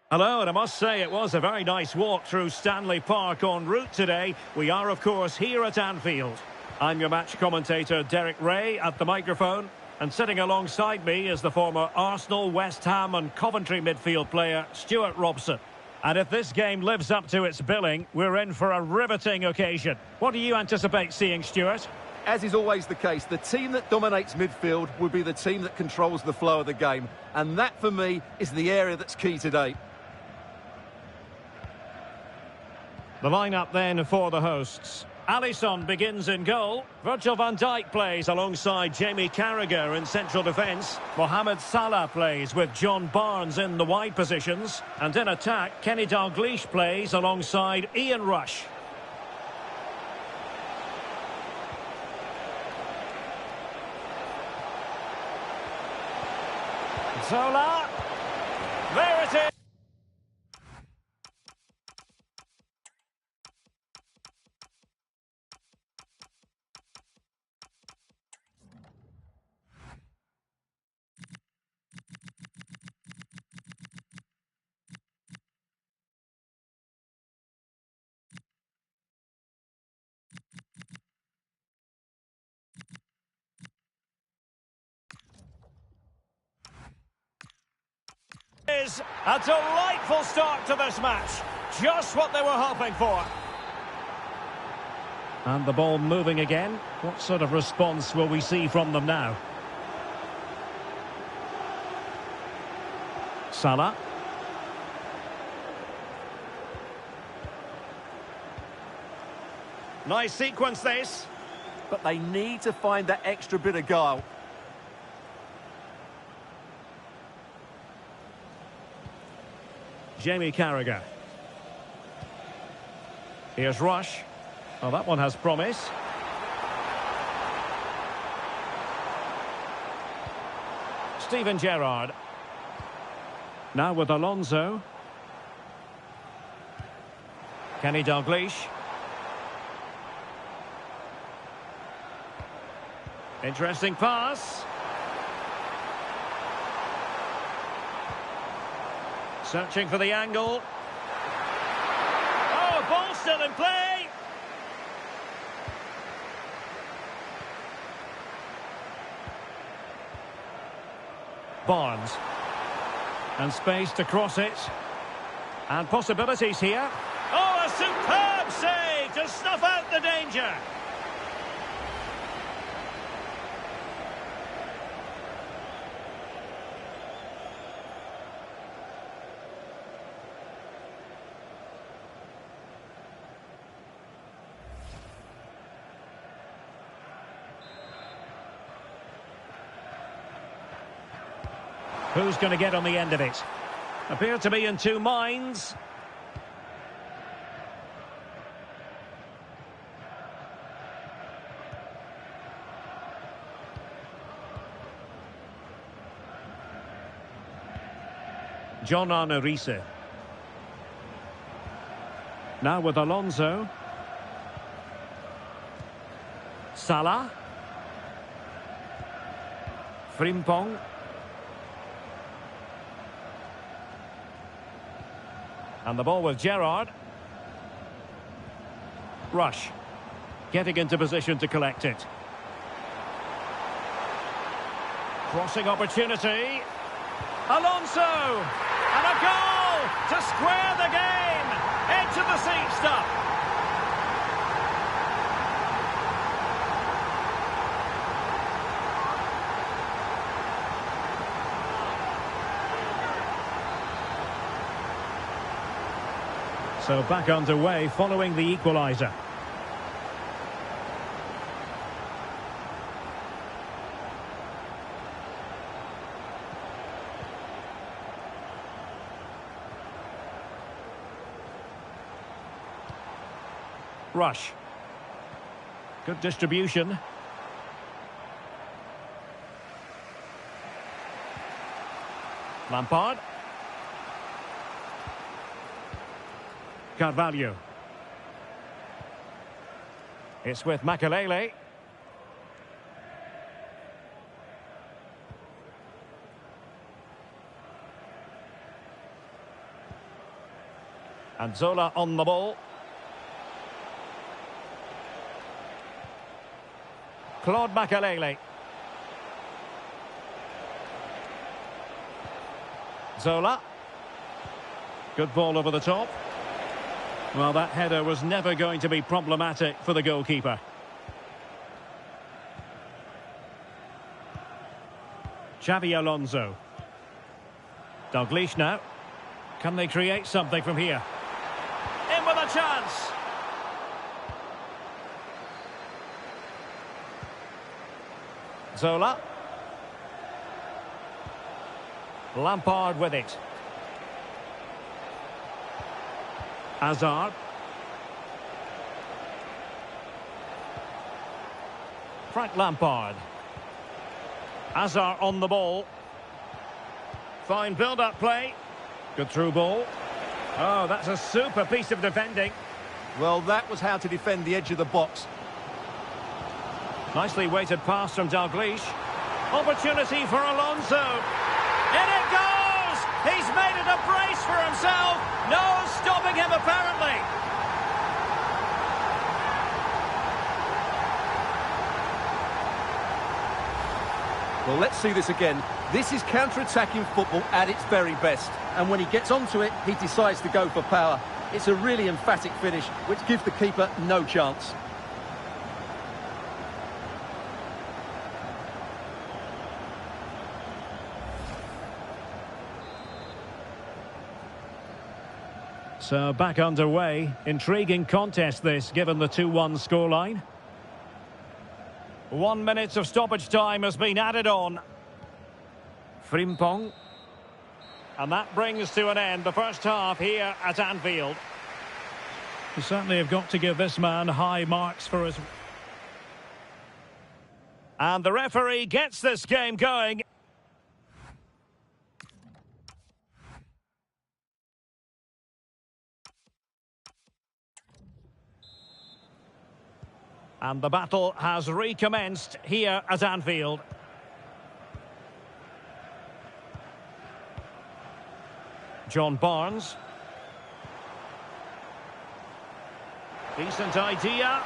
Hello, and I must say it was a very nice walk through Stanley Park en route today. We are, of course, here at Anfield. I'm your match commentator, Derek Ray, at the microphone. And sitting alongside me is the former Arsenal, West Ham and Coventry midfield player, Stuart Robson. And if this game lives up to its billing, we're in for a riveting occasion. What do you anticipate seeing, Stuart? As is always the case, the team that dominates midfield will be the team that controls the flow of the game. And that, for me, is the area that's key today. The lineup then for the hosts. Alisson begins in goal. Virgil van Dijk plays alongside Jamie Carragher in central defence. Mohamed Salah plays with John Barnes in the wide positions. And in attack, Kenny Dalglish plays alongside Ian Rush. Zola. There it is. Is a delightful start to this match. Just what they were hoping for. And the ball moving again. What sort of response will we see from them now? Salah. Nice sequence this. But they need to find that extra bit of guile. Jamie Carragher. Here's Rush. Oh, that one has promise. Steven Gerrard. Now with Alonso. Kenny Dalglish. Interesting pass. Searching for the angle. Oh, ball still in play. Barnes. And space to cross it. And possibilities here. Oh, a superb save to snuff out the danger. Who's going to get on the end of it? Appear to be in two minds. John Arne. Now with Alonso. Salah. Frimpong. And the ball with Gerrard. Rush. Getting into position to collect it. Crossing opportunity. Alonso! And a goal to square the game. Edge of the seat stuff. So back underway following the equaliser. Rush. Good distribution. Lampard. Carvalho. It's with Makelele. And Zola on the ball. Claude Makelele. Zola. Good ball over the top. Well, that header was never going to be problematic for the goalkeeper. Xabi Alonso. Dalglish now. Can they create something from here? In with a chance! Zola. Lampard with it. Hazard. Frank Lampard. Hazard on the ball. Fine build-up play. Good through ball. Oh, that's a super piece of defending. Well, that was how to defend the edge of the box. Nicely weighted pass from Dalglish. Opportunity for Alonso. In it goes! He's made it a brace for himself. No stopping him, apparently. Well, let's see this again. This is counter-attacking football at its very best. And when he gets onto it, he decides to go for power. It's a really emphatic finish, which gives the keeper no chance. So back underway. Intriguing contest this, given the 2-1 scoreline. 1 minute of stoppage time has been added on. Frimpong. And that brings to an end the first half here at Anfield. You certainly have got to give this man high marks for his... And the referee gets this game going. And the battle has recommenced here at Anfield. John Barnes. Decent idea.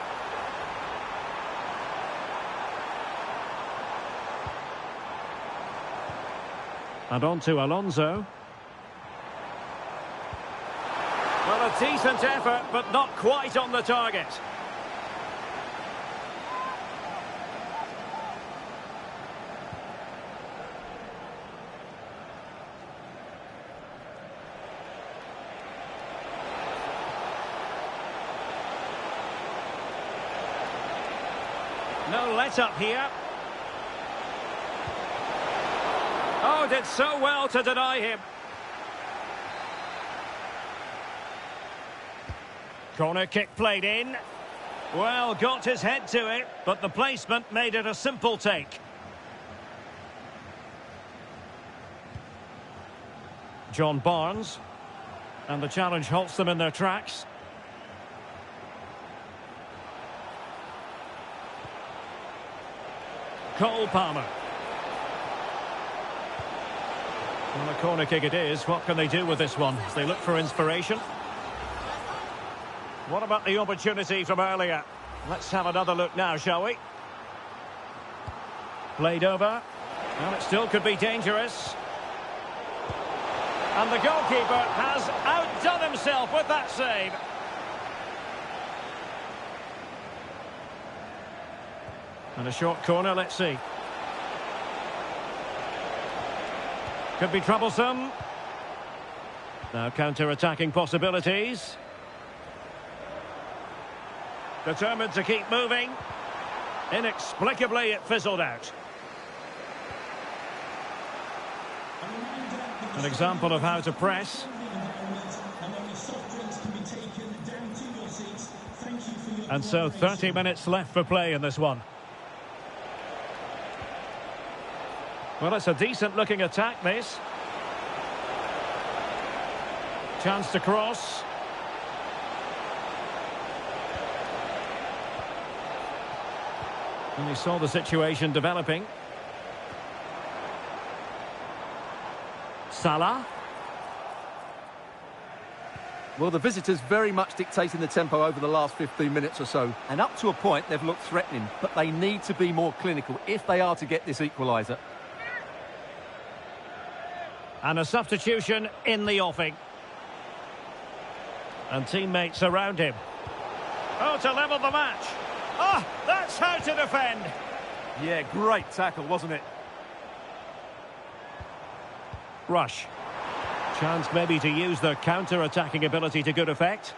And on to Alonso. Well, a decent effort, but not quite on the target. No let-up here. Oh, did so well to deny him. Corner kick played in. Well, got his head to it, but the placement made it a simple take. John Barnes. And the challenge halts them in their tracks. Cole Palmer. Well, a corner kick it is. What can they do with this one? They look for inspiration. What about the opportunity from earlier? Let's have another look now, shall we? Played over. Well, it still could be dangerous. And the goalkeeper has outdone himself with that save. And a short corner, let's see. Could be troublesome. Now counter-attacking possibilities. Determined to keep moving. Inexplicably, it fizzled out. An example of how to press. And so 30 minutes left for play in this one. Well, it's a decent-looking attack, this. Chance to cross. And he saw the situation developing. Well, the visitors very much dictating the tempo over the last 15 minutes or so. And up to a point, they've looked threatening. But they need to be more clinical if they are to get this equaliser. And a substitution in the offing. And teammates around him. Oh, to level the match. Oh, that's how to defend. Yeah, great tackle, wasn't it? Rush. Chance maybe to use the counter-attacking ability to good effect.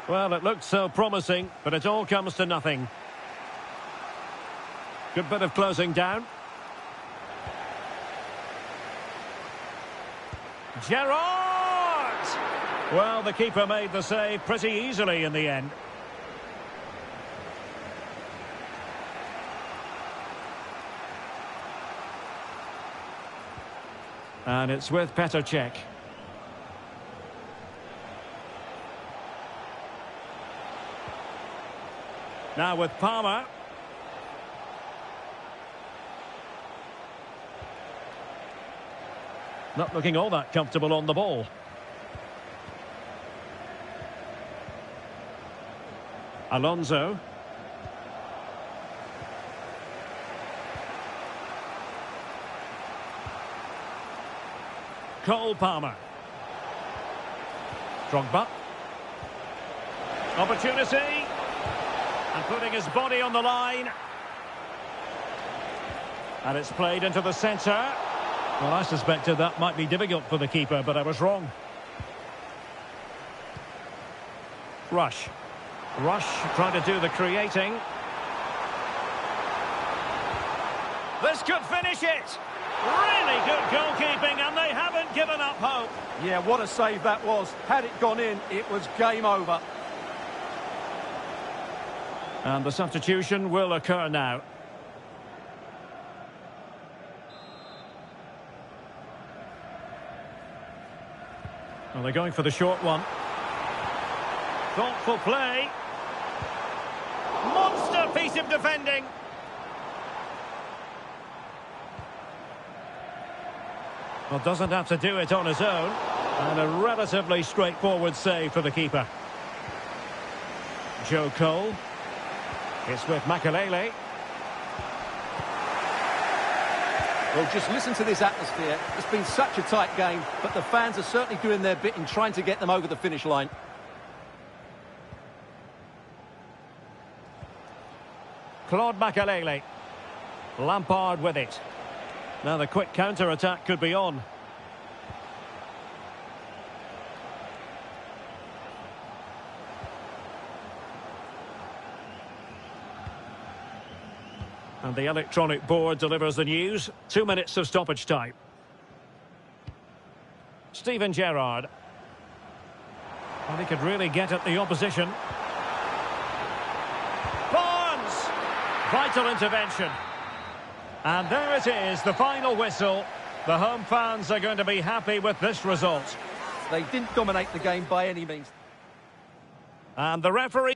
Well, it looked so promising, but it all comes to nothing. Good bit of closing down. Gerrard! Well, the keeper made the save pretty easily in the end. And it's with Petr Cech. Now with Palmer. Not looking all that comfortable on the ball. Alonso. Cole Palmer. Drogba. Opportunity. And putting his body on the line. And it's played into the centre. Well, I suspected that might be difficult for the keeper, but I was wrong. Rush. Rush trying to do the creating. This could finish it. Really good goalkeeping, and they haven't given up hope. Yeah, what a save that was. Had it gone in, it was game over. And the substitution will occur now. Well, they're going for the short one. Thoughtful play. Monster piece of defending. Well, doesn't have to do it on his own. And a relatively straightforward save for the keeper. Joe Cole. It's with Makelele. Well, just listen to this atmosphere. It's been such a tight game, but the fans are certainly doing their bit in trying to get them over the finish line. Claude Makelele. Lampard with it. Now the quick counter-attack could be on. And the electronic board delivers the news. 2 minutes of stoppage time. Steven Gerrard. Well, he could really get at the opposition. Barnes! Vital intervention. And there it is, the final whistle. The home fans are going to be happy with this result. They didn't dominate the game by any means. And the referee...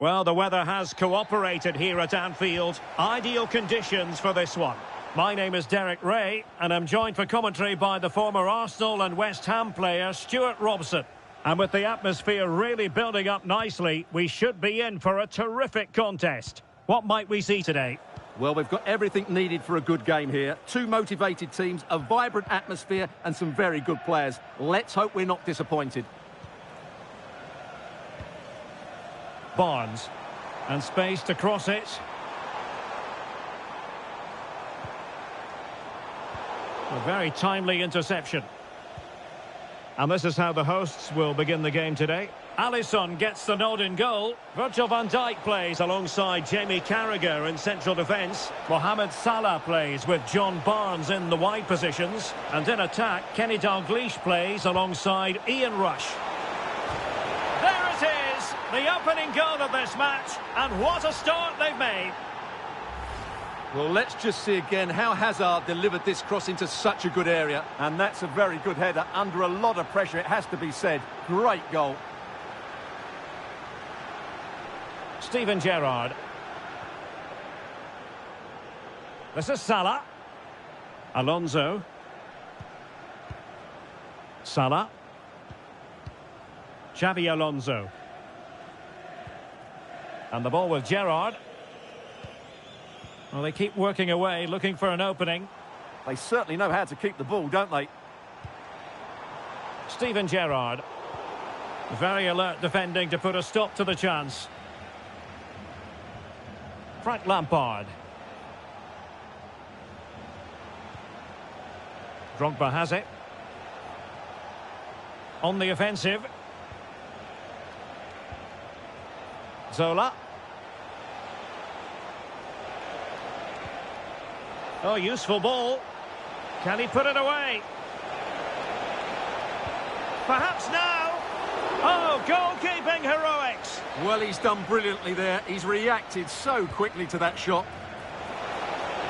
Well, the weather has cooperated here at Anfield. Ideal conditions for this one. My name is Derek Ray, and I'm joined for commentary by the former Arsenal and West Ham player Stuart Robson. And with the atmosphere really building up nicely, we should be in for a terrific contest. What might we see today? Well, we've got everything needed for a good game here. Two motivated teams, a vibrant atmosphere and some very good players. Let's hope we're not disappointed. Barnes. And space to cross it. A very timely interception. And this is how the hosts will begin the game today. Alisson gets the nod in goal. Virgil van Dijk plays alongside Jamie Carragher in central defence. Mohamed Salah plays with John Barnes in the wide positions. And in attack, Kenny Dalglish plays alongside Ian Rush. There it is, the opening goal of this match. And what a start they've made. Well, let's just see again how Hazard delivered this cross into such a good area. And that's a very good header under a lot of pressure, it has to be said. Great goal. Steven Gerrard. This is Salah. Alonso. Salah. Xabi Alonso. And the ball with Gerrard. Well, they keep working away, looking for an opening. They certainly know how to keep the ball, don't they? Steven Gerrard. Very alert defending to put a stop to the chance. Frank Lampard. Drogba has it. On the offensive. Zola. Oh, useful ball. Can he put it away? Perhaps now. Oh, goalkeeping heroics. Well, he's done brilliantly there. He's reacted so quickly to that shot.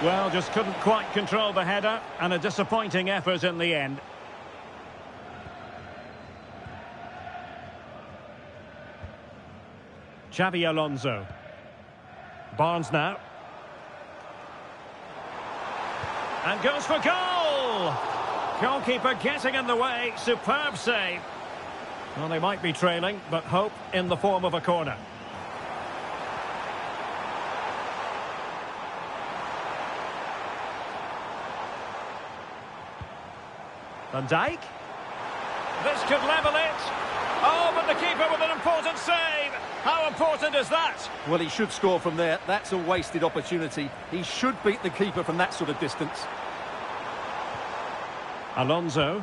Well, just couldn't quite control the header, and a disappointing effort in the end. Xabi Alonso. Barnes now. And goes for goal! Goalkeeper getting in the way. Superb save. Well, they might be trailing, but hope in the form of a corner. Van Dijk. This could level it. Oh, but the keeper with an important save. How important is that? Well, he should score from there. That's a wasted opportunity. He should beat the keeper from that sort of distance. Alonso.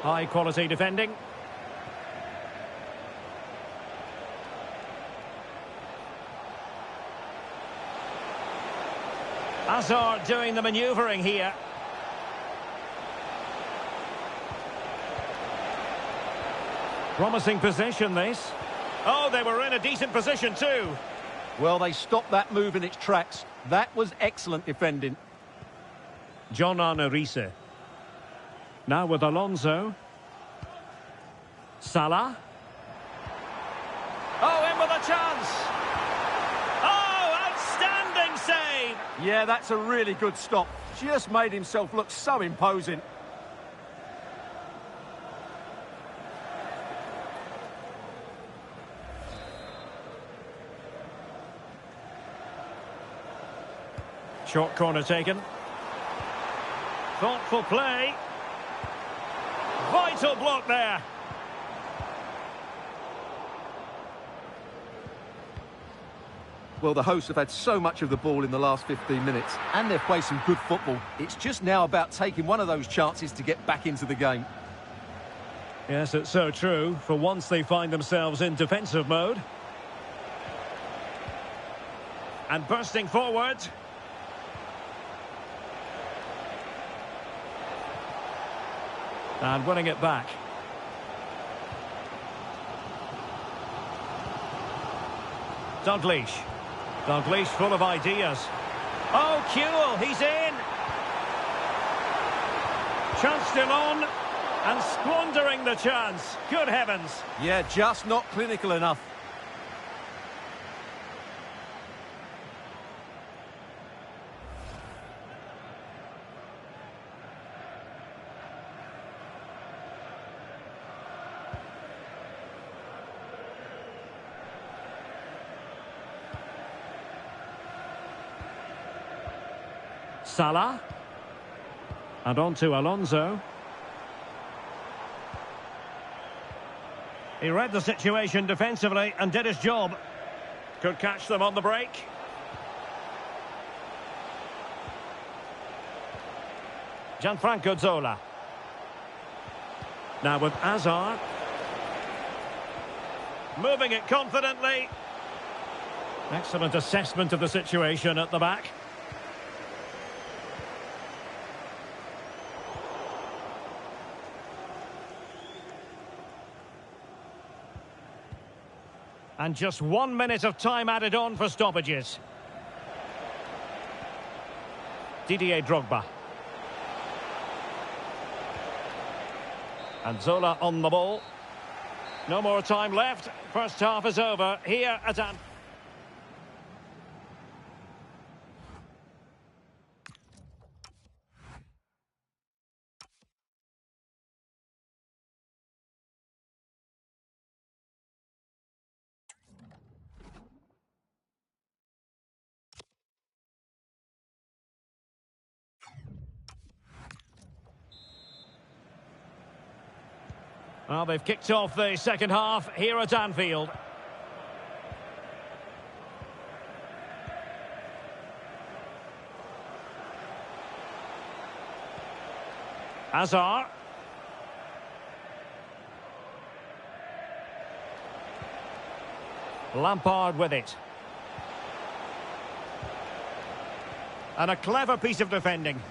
High quality defending. Hazard doing the manoeuvring here. Promising position, this. Oh, they were in a decent position too. Well, they stopped that move in its tracks. That was excellent defending. John Arnarise. Now with Alonso. Salah. Oh, in with a chance. Oh, outstanding save. Yeah, that's a really good stop. Just made himself look so imposing. Short corner taken. Thoughtful play. Vital block there. Well, the hosts have had so much of the ball in the last 15 minutes, and they've played some good football. It's just now about taking one of those chances to get back into the game. Yes, it's so true. For once they find themselves in defensive mode. And bursting forward. And winning it back. Dalglish. Dalglish full of ideas. Oh, Kuhl, he's in. Chance still on. And squandering the chance. Good heavens. Yeah, just not clinical enough. Salah. And on to Alonso. He read the situation defensively and did his job. Could catch them on the break. Gianfranco Zola. Now with Hazard. Moving it confidently. Excellent assessment of the situation at the back. And just 1 minute of time added on for stoppages. Didier Drogba. And Zola on the ball. No more time left. First half is over here at Anfield. Well, they've kicked off the second half here at Anfield. Hazard. Lampard with it. And a clever piece of defending.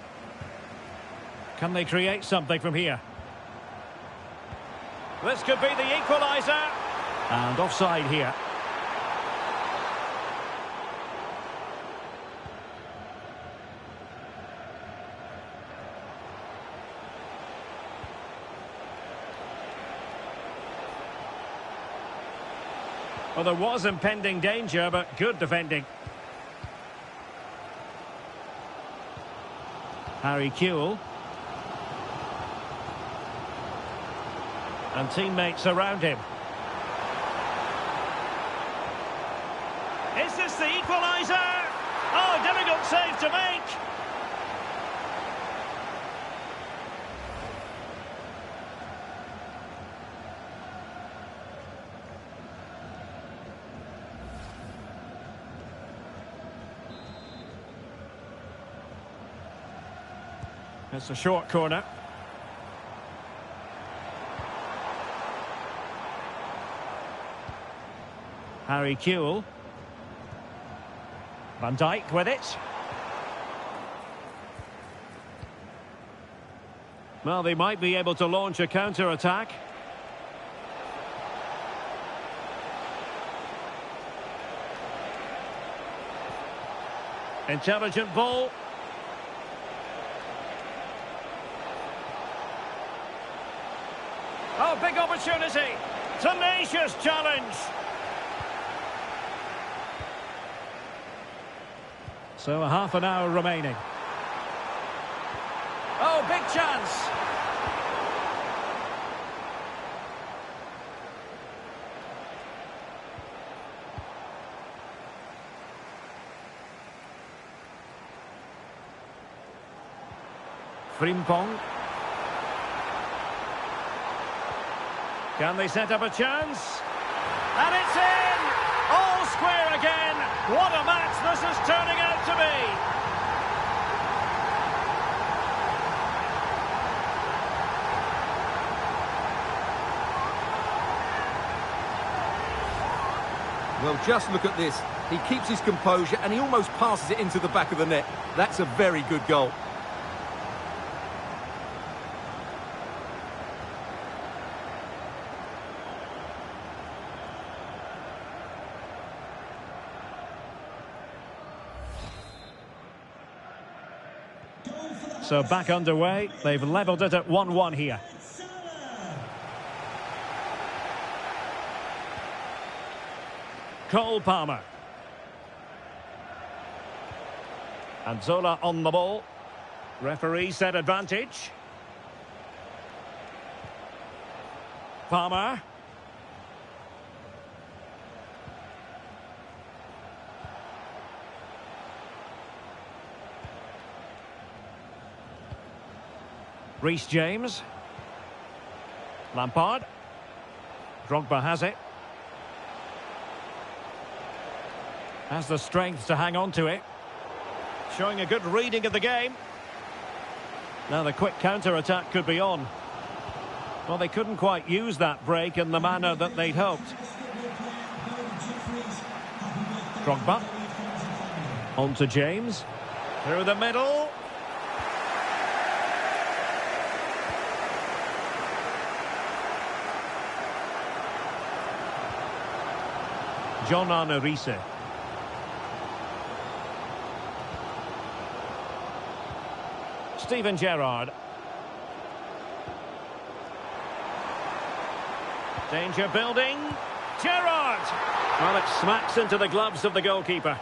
Can they create something from here? This could be the equaliser. And offside here. Well, there was impending danger, but good defending. Harry Kewell. And teammates around him. Is this the equaliser? Oh, difficult save to make. It's a short corner. Harry Kewell. Van Dijk with it. Well, they might be able to launch a counter-attack. Intelligent ball. Oh, big opportunity. Tenacious challenge. So a half an hour remaining. Oh, big chance. Frimpong. Can they set up a chance? And it's in! All square again. What a match this is turning out to be. Well, just look at this. He keeps his composure and he almost passes it into the back of the net. That's a very good goal. So back underway. They've levelled it at 1-1 here. Cole Palmer. And Zola on the ball. Referee set advantage. Palmer. Reece James. Lampard. Drogba has it. Has the strength to hang on to it. Showing a good reading of the game. Now the quick counter-attack could be on. Well, they couldn't quite use that break in the manner that they'd hoped. Drogba. On to James. Through the middle. John Arnarise. Steven Gerrard. Danger building. Gerrard! Well, it smacks into the gloves of the goalkeeper.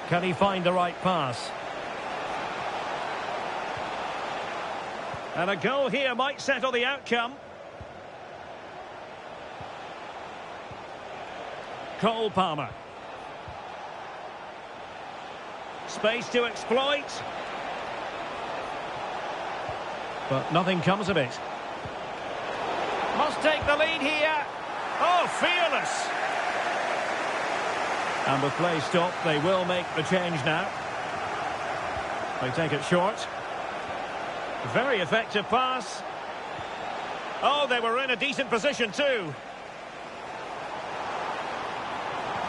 Can he find the right pass? And a goal here might settle the outcome. Cole Palmer. Space to exploit. But nothing comes of it. Must take the lead here. Oh, fearless. And with play stopped, they will make the change now. They take it short. Very effective pass. Oh, they were in a decent position too.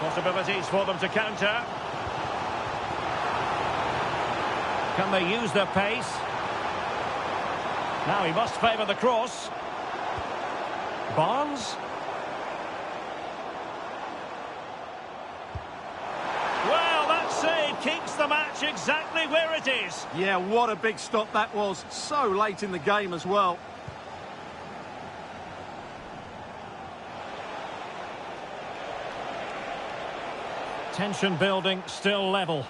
Possibilities for them to counter. Can they use their pace? Now he must favour the cross. Barnes. Well, that save keeps the match exactly where it is. Yeah, what a big stop that was. So late in the game as well. Tension building, still level.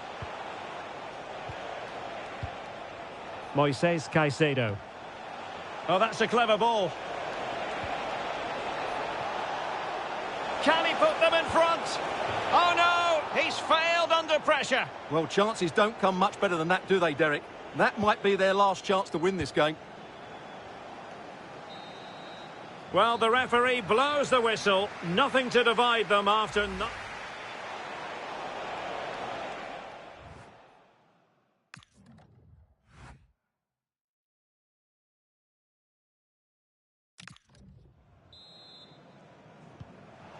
Moises Caicedo. Oh, that's a clever ball. Can he put them in front? Oh no, he's failed under pressure. Well, chances don't come much better than that, do they, Derek? That might be their last chance to win this game. Well, the referee blows the whistle. Nothing to divide them after...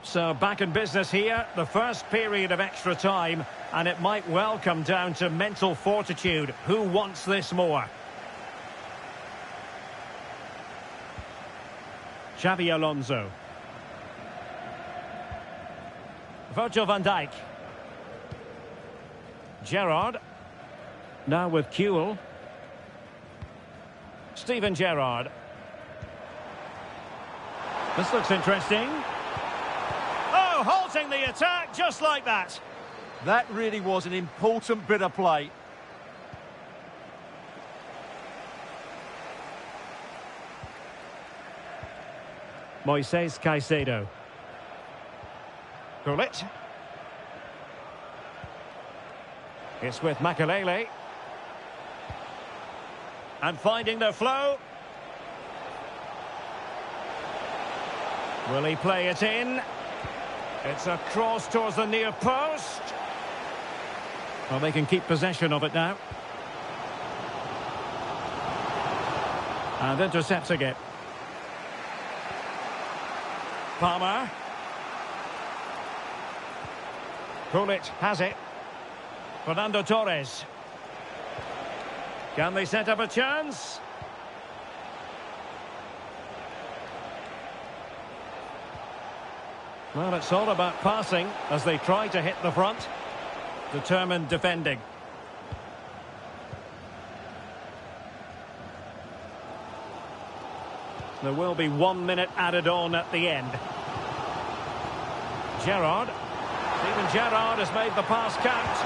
So back in business here, the first period of extra time, and it might well come down to mental fortitude. Who wants this more? Xabi Alonso. Virgil van Dijk. Gerrard. Now with Kewell. Steven Gerrard. This looks interesting. Oh, halting the attack just like that. That really was an important bit of play. Moises Caicedo. Gullit. It's with Makelele. And finding the flow. Will he play it in? It's a cross towards the near post. Well, they can keep possession of it now. And intercepting it. Palmer. Gullit has it. Fernando Torres. Can they set up a chance? Well, it's all about passing as they try to hit the front. Determined defending. There will be 1 minute added on at the end. Gerrard. Steven Gerrard has made the pass count.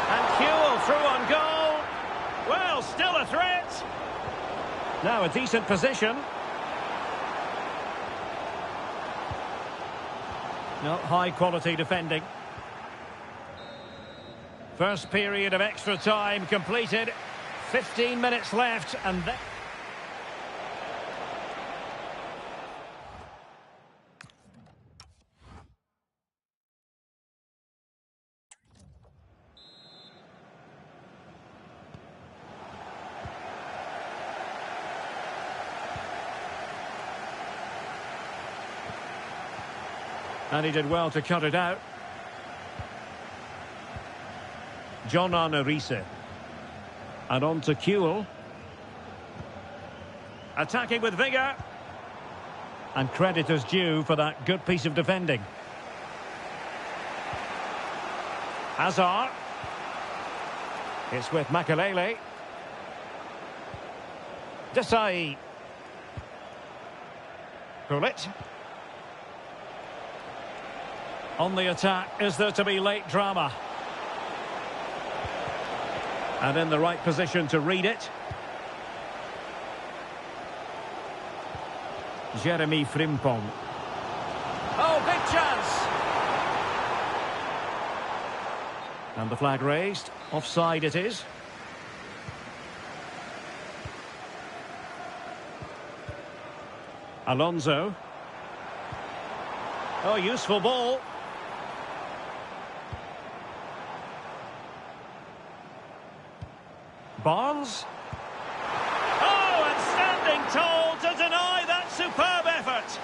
And Kewell through on goal. Well, still a threat. Now a decent position. No, high quality defending. First period of extra time completed. 15 minutes left, and then... And he did well to cut it out. John Arnarise. And on to Kuhl. Attacking with vigour. And credit is due for that good piece of defending. Hazard. It's with Makelele. Desai. Gullit. On the attack, is there to be late drama? And in the right position to read it. Jeremy Frimpong. Oh, big chance! And the flag raised. Offside it is. Alonso. Oh, useful ball. Barnes. Oh, and standing tall to deny that superb effort.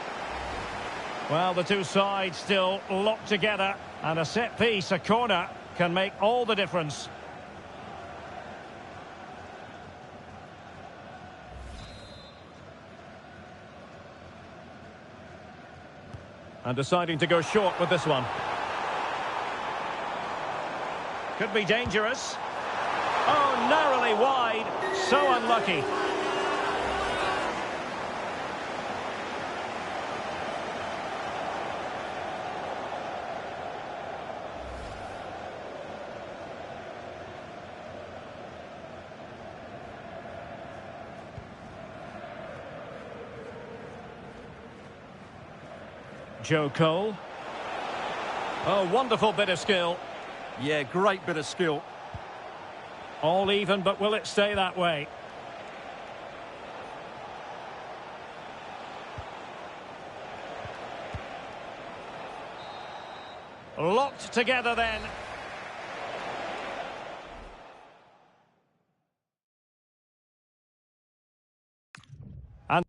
Well, the two sides still locked together, and a set piece, a corner, can make all the difference. And deciding to go short with this one. Could be dangerous. Oh, narrowly wide. So unlucky. Joe Cole. Oh, wonderful bit of skill. Yeah, great bit of skill. All even, but will it stay that way? Locked together then. And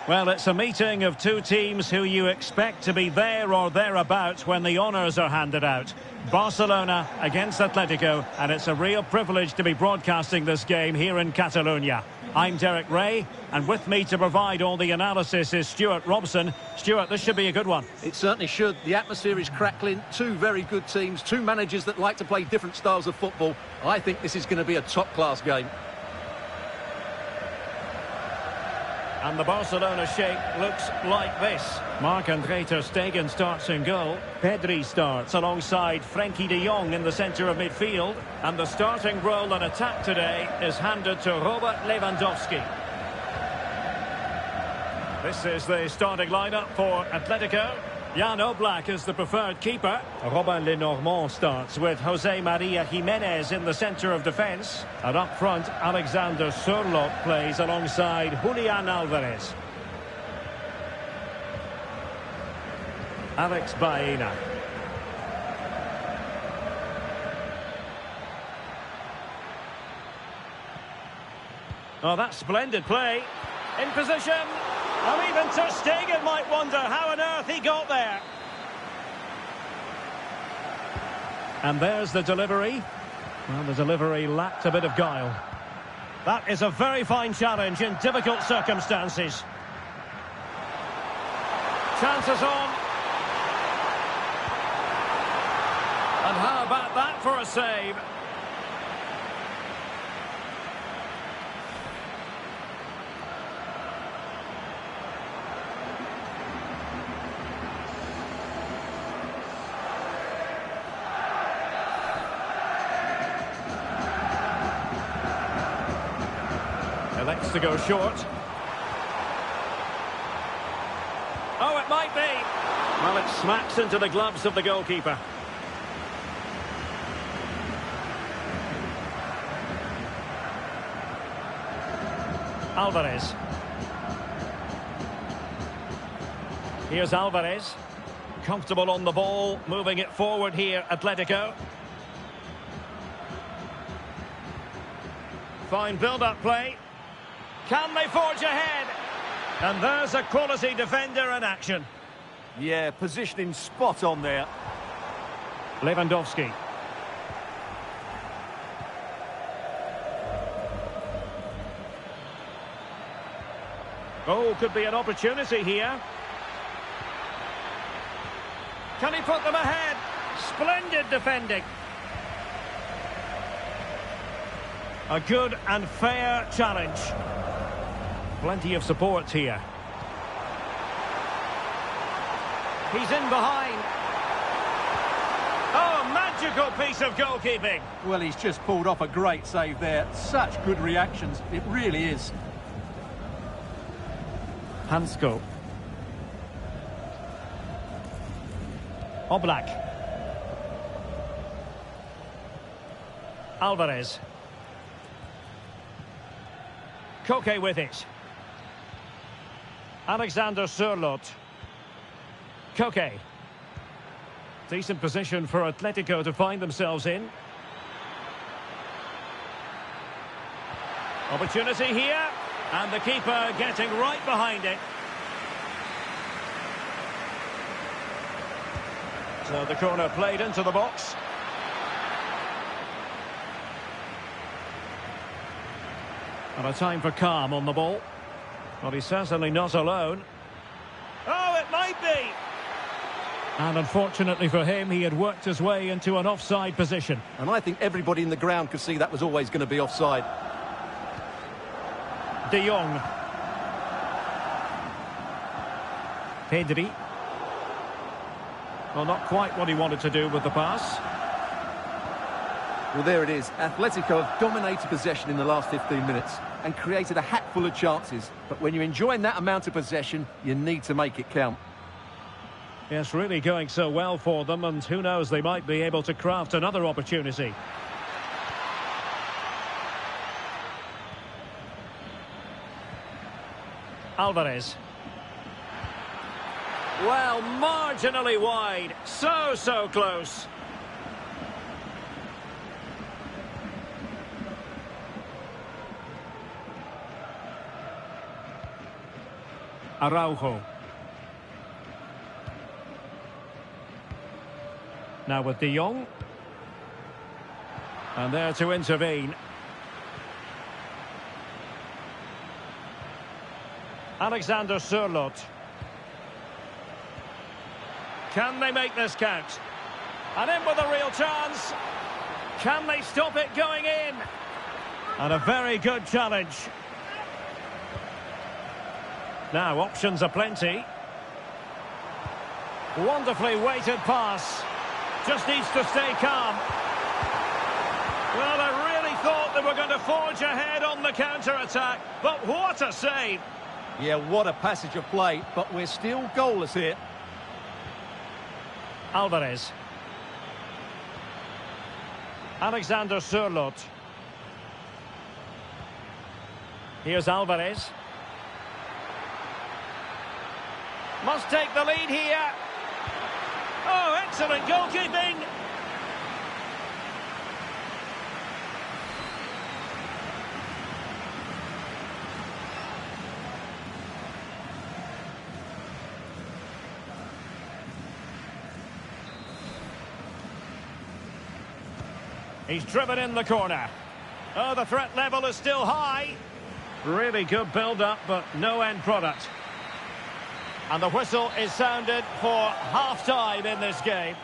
well, it's a meeting of two teams who you expect to be there or thereabouts when the honours are handed out. Barcelona against Atletico, and it's a real privilege to be broadcasting this game here in Catalonia. I'm Derek Ray, and with me to provide all the analysis is Stuart Robson. Stuart, this should be a good one. It certainly should. The atmosphere is crackling. Two very good teams, two managers that like to play different styles of football. I think this is going to be a top-class game. And the Barcelona shape looks like this. Marc-André ter Stegen starts in goal. Pedri starts alongside Frenkie de Jong in the centre of midfield. And the starting role in attack today is handed to Robert Lewandowski. This is the starting lineup for Atletico. Jan Oblak is the preferred keeper. Robin Lenormand starts with Jose Maria Jimenez in the centre of defence. And up front, Alexander Sørloth plays alongside Julian Alvarez. Alex Baena. Oh, that's splendid play. In position. And even ter Stegen might wonder how on earth he got there. And there's the delivery. Well, the delivery lacked a bit of guile. That is a very fine challenge in difficult circumstances. Chances on. And how about that for a save? Elects to go short. Oh, it might be. Well, it smacks into the gloves of the goalkeeper. Alvarez. Here's Alvarez. Comfortable on the ball, moving it forward here, Atletico. Fine build-up play. Can they forge ahead? And there's a quality defender in action. Yeah, positioning spot on there. Lewandowski. Oh, could be an opportunity here. Can he put them ahead? Splendid defending. A good and fair challenge. Plenty of support here. He's in behind. Oh, magical piece of goalkeeping. Well, he's just pulled off a great save there. Such good reactions. It really is. Hansko. Oblak. Alvarez. Koke with it. Alexander Sørloth. Koke. Decent position for Atletico to find themselves in. Opportunity here. And the keeper getting right behind it. So the corner played into the box. And a time for calm on the ball. Well, he's certainly not alone. Oh, it might be! And unfortunately for him, he had worked his way into an offside position. And I think everybody in the ground could see that was always going to be offside. De Jong. Pedri. Well, not quite what he wanted to do with the pass. Well, there it is. Atletico have dominated possession in the last 15 minutes and created a hatful of chances. But when you're enjoying that amount of possession, you need to make it count. Yes, really going so well for them, and who knows, they might be able to craft another opportunity. Alvarez. Well, marginally wide. So close. Araujo. Now with De Jong. And there to intervene. Alexander Sørloth. Can they make this count? And in with a real chance. Can they stop it going in? And a very good challenge. Now, options are plenty. Wonderfully weighted pass. Just needs to stay calm. Well, I really thought they were going to forge ahead on the counter-attack, but what a save! Yeah, what a passage of play, but we're still goalless here. Alvarez. Alexander Sørloth. Here's Alvarez. Must take the lead here. Oh, excellent goalkeeping. He's driven in the corner. Oh, the threat level is still high. Really good build-up, but no end product. And the whistle is sounded for half-time in this game.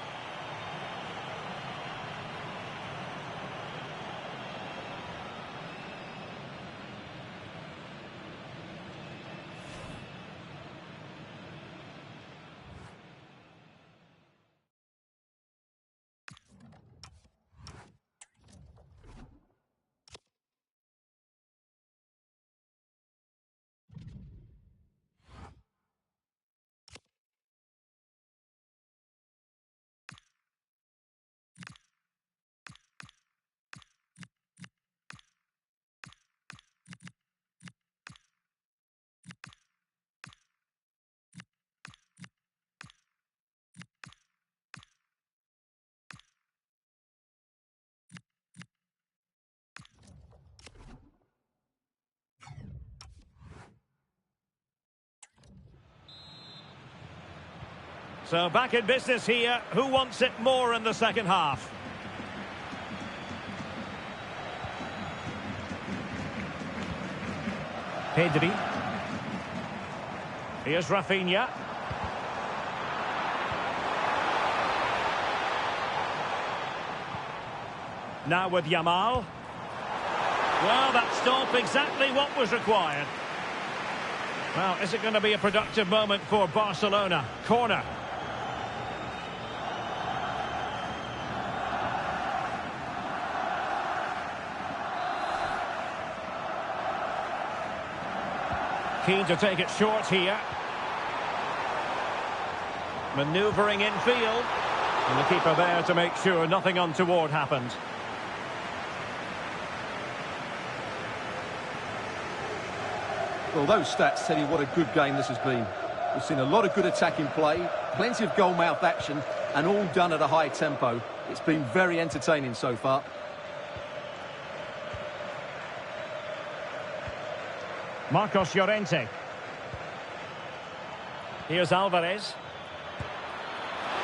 So back in business here. Who wants it more in the second half? Pedri. Here's Rafinha. Now with Yamal. Well, that stop exactly what was required. Well, is it going to be a productive moment for Barcelona? Corner. Keen to take it short here. Manoeuvring infield. And the keeper there to make sure nothing untoward happened. Well, those stats tell you what a good game this has been. We've seen a lot of good attacking play, plenty of goal-mouth action, and all done at a high tempo. It's been very entertaining so far. Marcos Llorente. Here's Alvarez.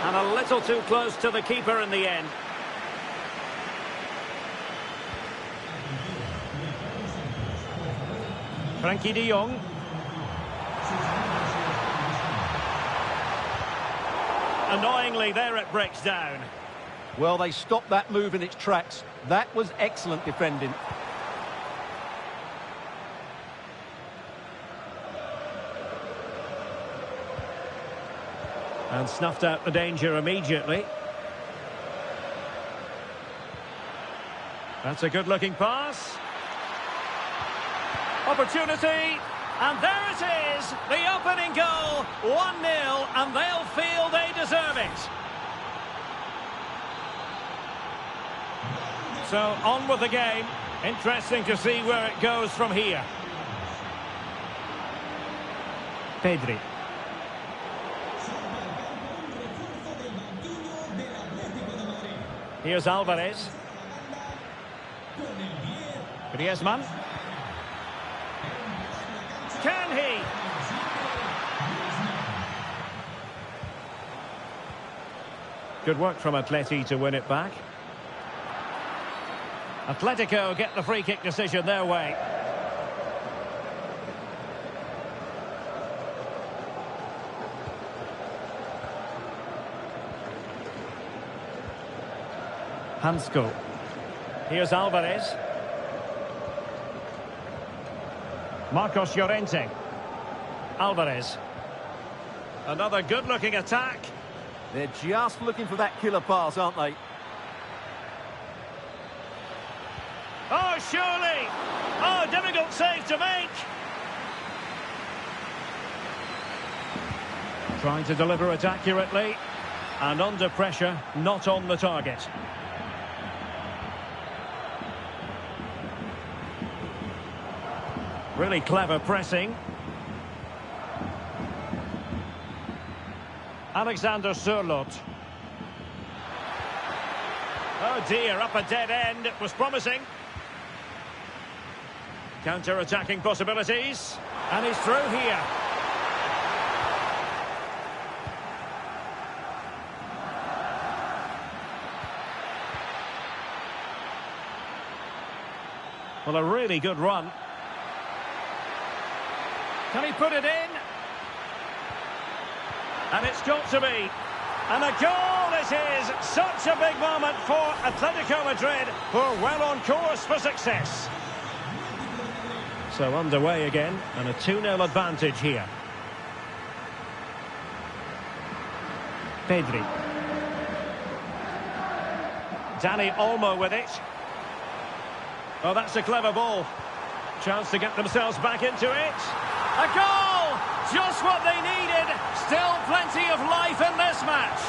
And a little too close to the keeper in the end. Frankie de Jong. Annoyingly, there it breaks down. Well, they stopped that move in its tracks. That was excellent defending. And snuffed out the danger immediately. That's a good-looking pass. Opportunity. And there it is. The opening goal. 1-0. And they'll feel they deserve it. So, on with the game. Interesting to see where it goes from here. Pedri. Here's Alvarez. Griezmann. Can he? Good work from Atleti to win it back. Atletico get the free kick decision their way. Hansko. Here's Alvarez. Marcos Llorente. Alvarez. Another good-looking attack. They're just looking for that killer pass, aren't they? Oh, surely! Oh, difficult save to make! Trying to deliver it accurately. And under pressure, not on the target. Really clever pressing. Alexander Sørloth. Oh dear, up a dead end. It was promising. Counter-attacking possibilities. And he's through here. Well, a really good run. Can he put it in? And it's got to be. And a goal it is. Such a big moment for Atletico Madrid, who are well on course for success. So underway again, and a 2-0 advantage here. Pedri. Dani Olmo with it. Oh, that's a clever ball. Chance to get themselves back into it. A goal! Just what they needed. Still plenty of life in this match.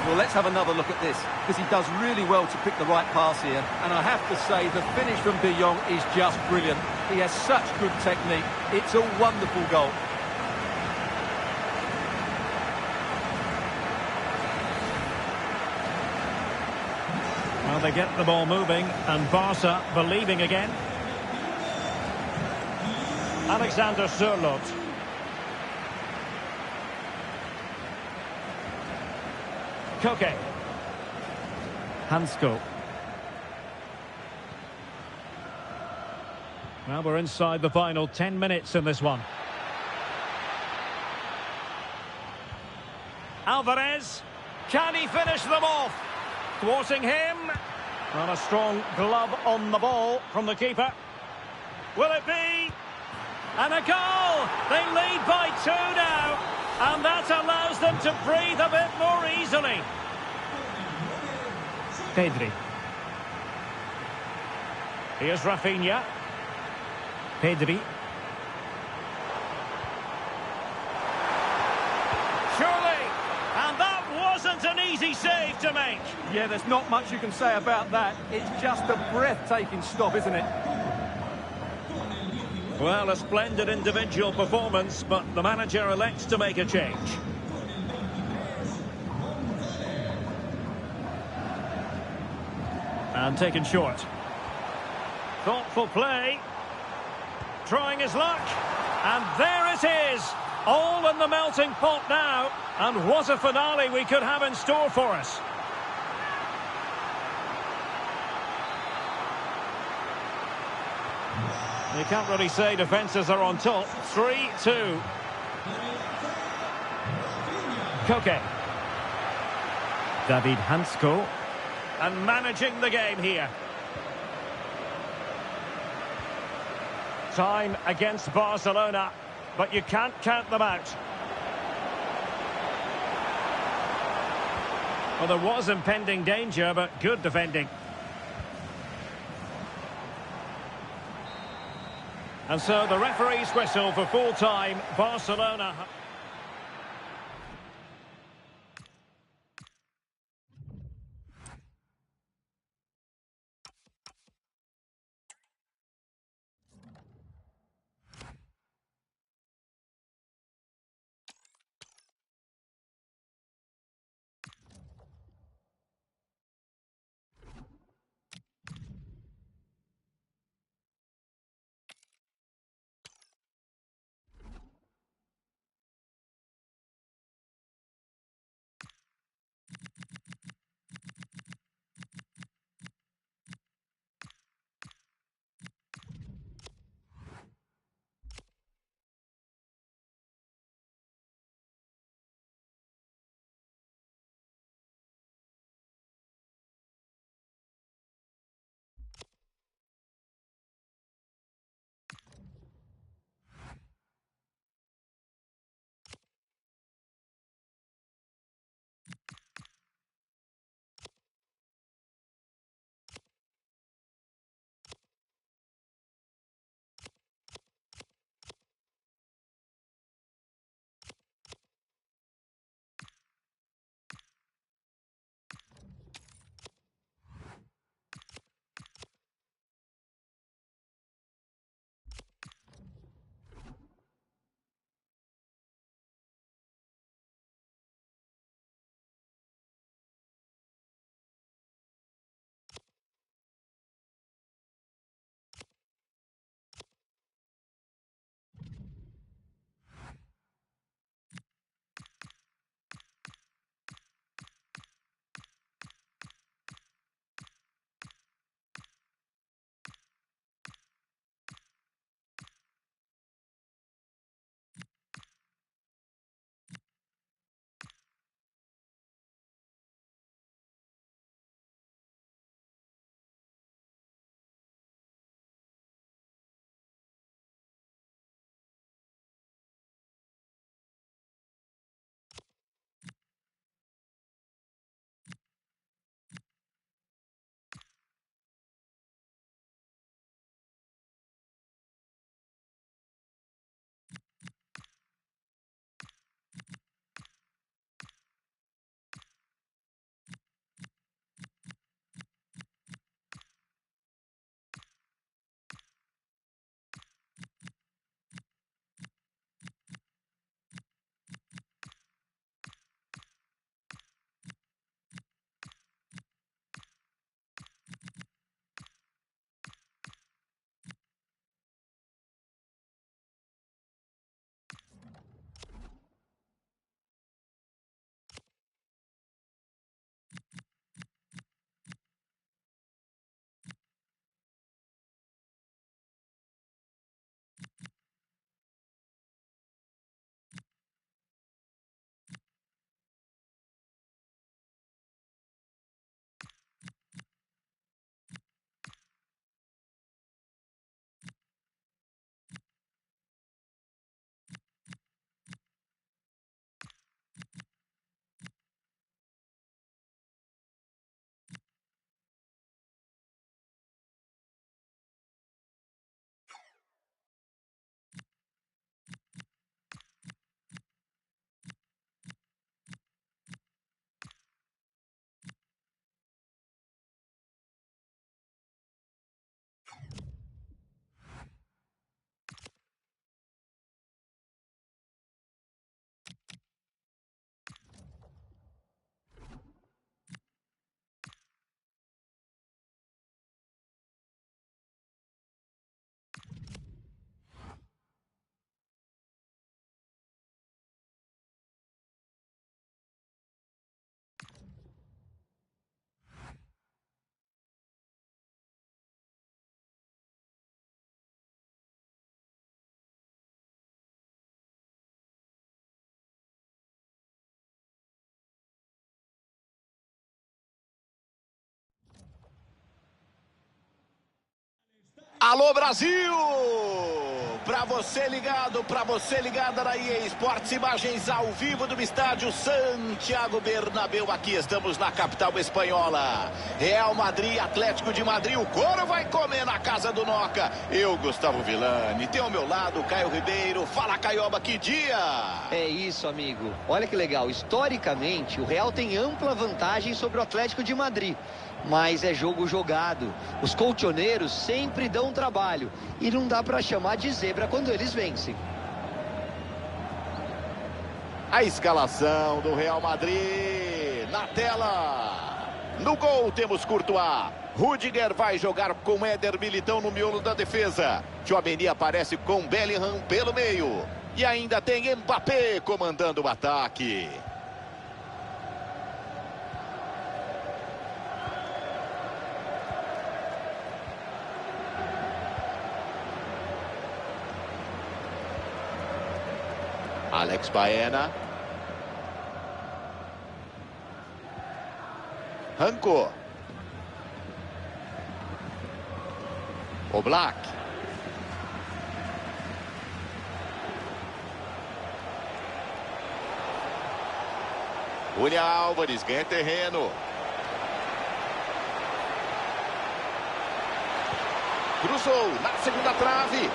Well, let's have another look at this, because he does really well to pick the right pass here. And I have to say, the finish from De Jong is just brilliant. He has such good technique. It's a wonderful goal. Well, they get the ball moving, and Barca believing again. Alexander Sørloth. Koke. Hansko. Well, we're inside the final 10 minutes in this one. Alvarez. Can he finish them off? Thwarting him. And a strong glove on the ball from the keeper. Will it be? And a goal! They lead by 2 now. And that allows them to breathe a bit more easily. Pedri. Here's Rafinha. Pedri. Surely! And that wasn't an easy save to make. Yeah, there's not much you can say about that. It's just a breathtaking stop, isn't it? Well, a splendid individual performance, but the manager elects to make a change. And taken short. Thoughtful play. Trying his luck. And there it is. All in the melting pot now. And what a finale we could have in store for us. You can't really say defences are on top. 3-2. Koke. David Hansko. And managing the game here. Time against Barcelona, but you can't count them out. Well, there was impending danger, but good defending. And so the referee's whistle for full time. Barcelona. Alô, Brasil! Pra você ligado, pra você ligada na EA Sports, imagens ao vivo do estádio Santiago Bernabéu. Aqui estamos na capital espanhola. Real Madrid, Atlético de Madrid, o couro vai comer na casa do Noca. Eu, Gustavo Villani, tem ao meu lado Caio Ribeiro. Fala, Caioba, que dia! É isso, amigo. Olha que legal. Historicamente, o Real tem ampla vantagem sobre o Atlético de Madrid. Mas é jogo jogado. Os colchoneiros sempre dão trabalho. E não dá pra chamar de zebra quando eles vencem. A escalação do Real Madrid na tela. No gol temos Courtois. Rudiger vai jogar com Éder Militão no miolo da defesa. Tchouaméni aparece com Bellingham pelo meio. E ainda tem Mbappé comandando o ataque. Alex Baena. Ranco. Oblak. Julián Álvares ganha terreno. Cruzou na segunda trave.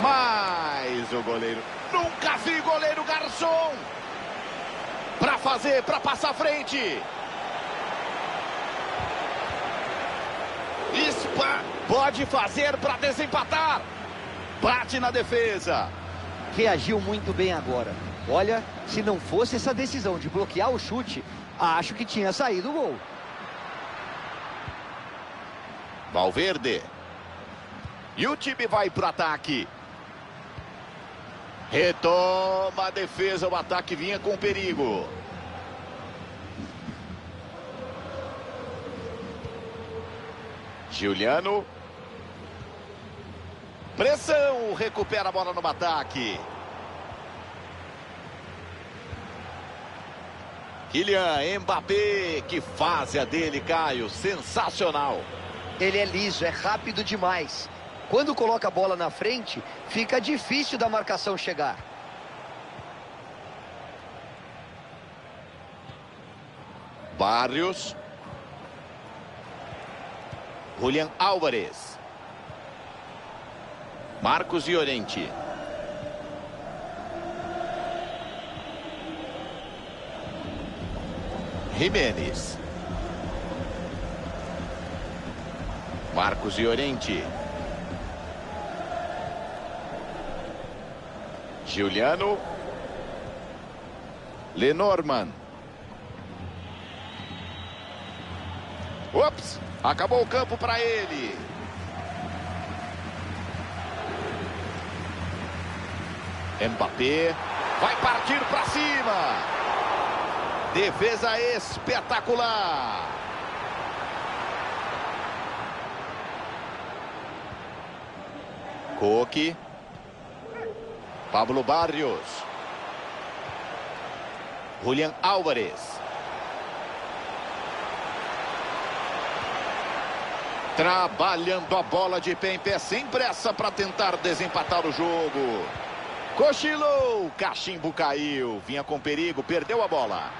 Mas o goleiro... Nunca vi goleiro garçom pra fazer, pra passar à frente. Pode fazer pra desempatar. Bate na defesa. Reagiu muito bem agora. Olha, se não fosse essa decisão de bloquear o chute, acho que tinha saído o gol. Valverde. E o time vai pro ataque. Retoma a defesa, o ataque vinha com perigo. Giuliano. Pressão, recupera a bola no ataque. Kylian Mbappé, que fase a dele, Caio, sensacional. Ele é liso, é rápido demais. Quando coloca a bola na frente, fica difícil da marcação chegar. Barrios. Julián Álvares. Marcos Llorente. Jiménez. Marcos Llorente. Giuliano. Lenormand. Ops! Acabou o campo para ele. Mbappé vai partir para cima. Defesa espetacular. Coque. Pablo Barrios. Julián Álvares. Trabalhando a bola de pé em pé, sem pressa para tentar desempatar o jogo. Cochilou, cachimbo caiu, vinha com perigo, perdeu a bola.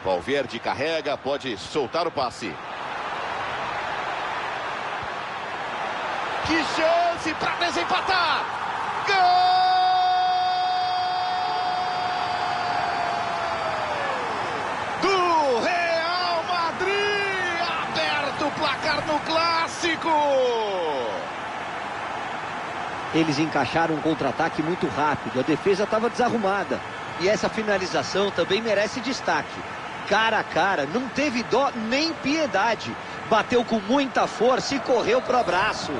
Valverde carrega, pode soltar o passe. Que chance para desempatar! Gol! Do Real Madrid! Aberto o placar no clássico! Eles encaixaram um contra-ataque muito rápido, a defesa estava desarrumada. E essa finalização também merece destaque. Cara a cara, não teve dó nem piedade. Bateu com muita força e correu pro abraço.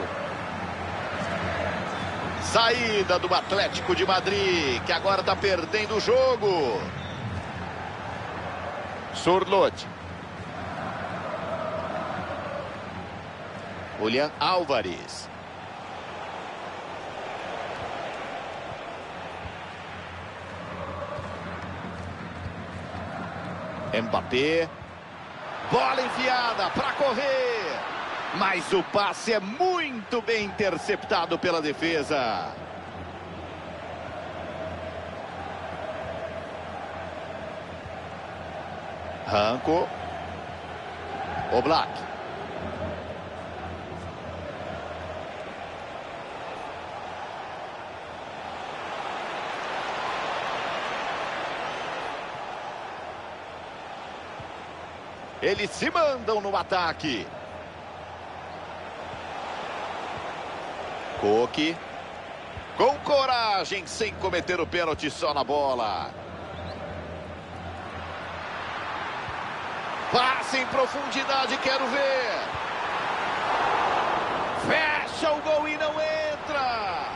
Saída do Atlético de Madrid, que agora está perdendo o jogo. Surlot. Julián Álvares. Mbappé. Bola enfiada para correr. Mas o passe é muito bem interceptado pela defesa. Ranco. Oblak. Eles se mandam no ataque. Coque. Com coragem, sem cometer o pênalti, só na bola. Passe em profundidade, quero ver. Fecha o gol e não entra.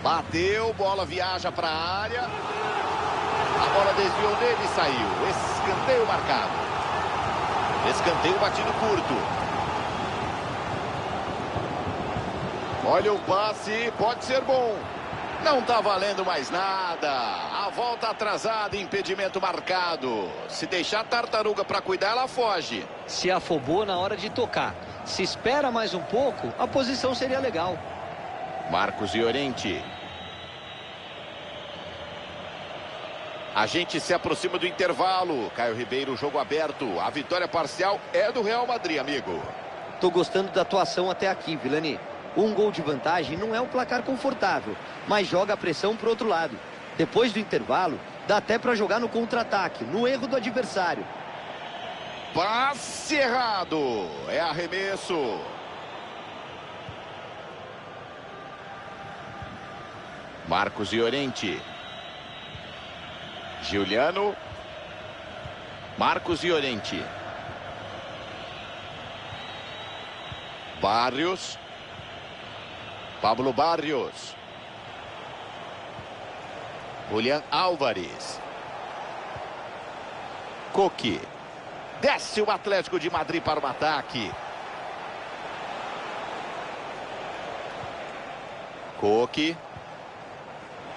Bateu, bola viaja para a área. A bola desviou dele e saiu. Escanteio marcado. Escanteio batido curto. Olha o passe, pode ser bom. Não está valendo mais nada. A volta atrasada, impedimento marcado. Se deixar a tartaruga para cuidar, ela foge. Se afobou na hora de tocar. Se espera mais um pouco, a posição seria legal. Marcos Llorente. A gente se aproxima do intervalo. Caio Ribeiro, jogo aberto. A vitória parcial é do Real Madrid, amigo. Tô gostando da atuação até aqui, Vilani. Um gol de vantagem não é um placar confortável, mas joga a pressão pro outro lado. Depois do intervalo, dá até para jogar no contra-ataque, no erro do adversário. Passe errado. É arremesso. Marcos Llorente. Giuliano. Marcos Llorente. Barrios. Pablo Barrios. Julián Álvares. Coque. Desce o Atlético de Madrid para o ataque. Coque.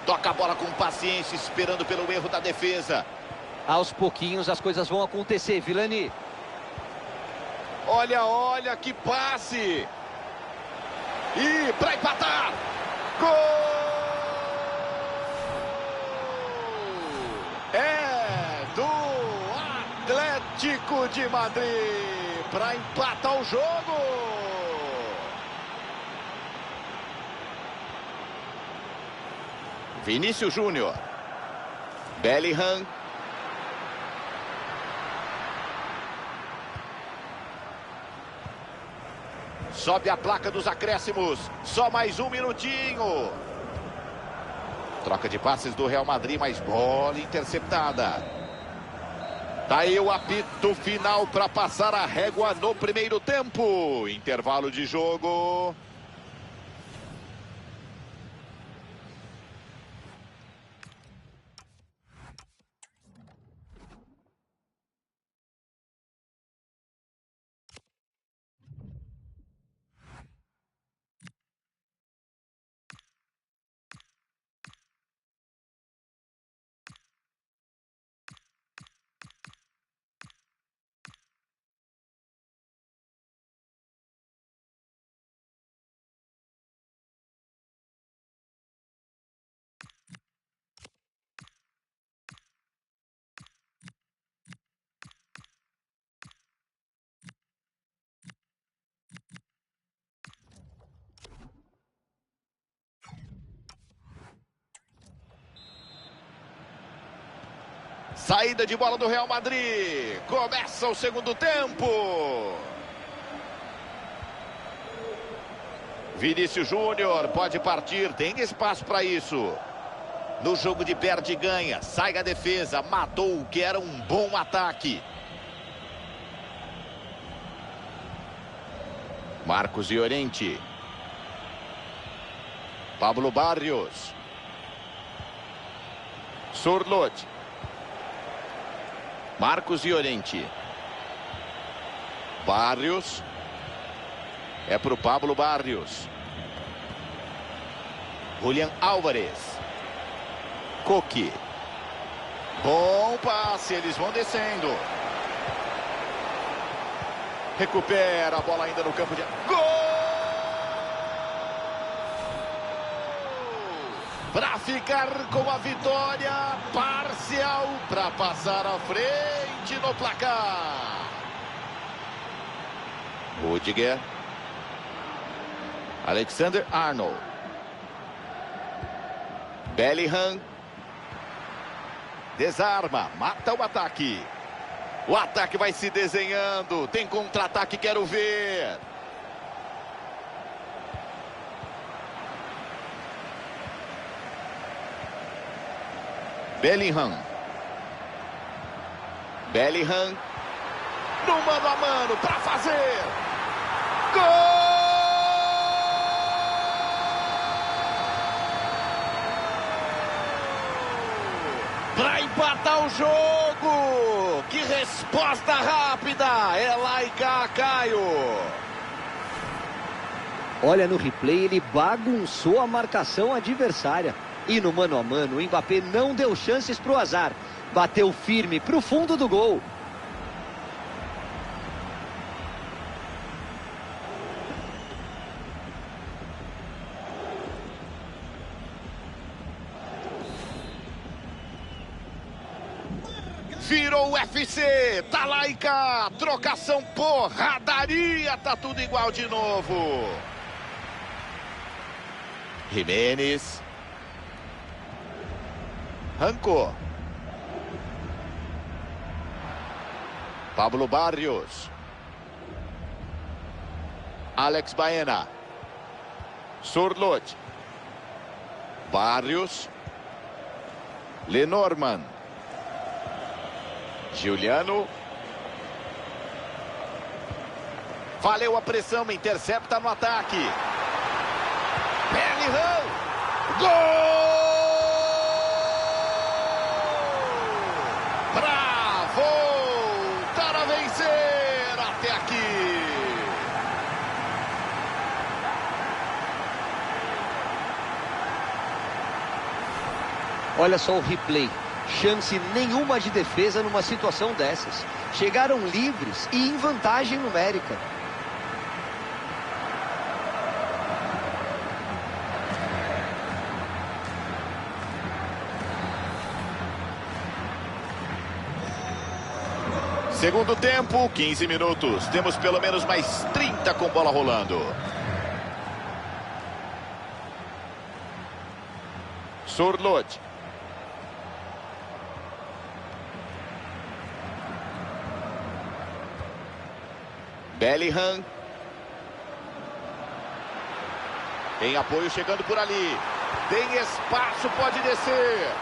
Toca a bola com paciência, esperando pelo erro da defesa. Aos pouquinhos as coisas vão acontecer, Vilani. Olha, olha, que passe! E para empatar! Gol! É do Atlético de Madrid para empatar o jogo! Vinícius Júnior. Bellingham. Sobe a placa dos acréscimos. Só mais um minutinho. Troca de passes do Real Madrid, mas bola interceptada. Tá aí o apito final para passar a régua no primeiro tempo. Intervalo de jogo. Saída de bola do Real Madrid. Começa o segundo tempo. Vinícius Júnior pode partir. Tem espaço para isso. No jogo de perde e ganha. Sai a defesa. Matou o que era um bom ataque. Marcos Llorente. Pablo Barrios. Surlot. Marcos Llorente. Barrios. É para o Pablo Barrios. Julian Álvares. Coque. Bom passe, eles vão descendo. Recupera a bola ainda no campo de... Gol! Para ficar com a vitória parcial, para passar à frente no placar. Rudiger. Alexander Arnold. Bellingham. Desarma, mata o ataque. O ataque vai se desenhando. Tem contra-ataque, quero ver. Bellingham. Bellingham. No mano a mano para fazer. Gol! Para empatar o jogo. Que resposta rápida. É lá e cá, Caio. Olha, no replay ele bagunçou a marcação adversária. E no mano a mano, o Mbappé não deu chances para o azar. Bateu firme para o fundo do gol. Virou o UFC, tá lá e cá, trocação, porradaria, tá tudo igual de novo. Jimenez. Arrancou. Pablo Barrios. Alex Baena. Surlot. Barrios. Lenormand. Giuliano. Valeu a pressão, intercepta no ataque. Bellingham. Gol! Para voltar a vencer até aqui. Olha só o replay. Chance nenhuma de defesa numa situação dessas. Chegaram livres e em vantagem numérica. Segundo tempo, 15 minutos. Temos pelo menos mais 30 com bola rolando. Surlot. Bellingham. Tem apoio chegando por ali. Tem espaço, pode descer.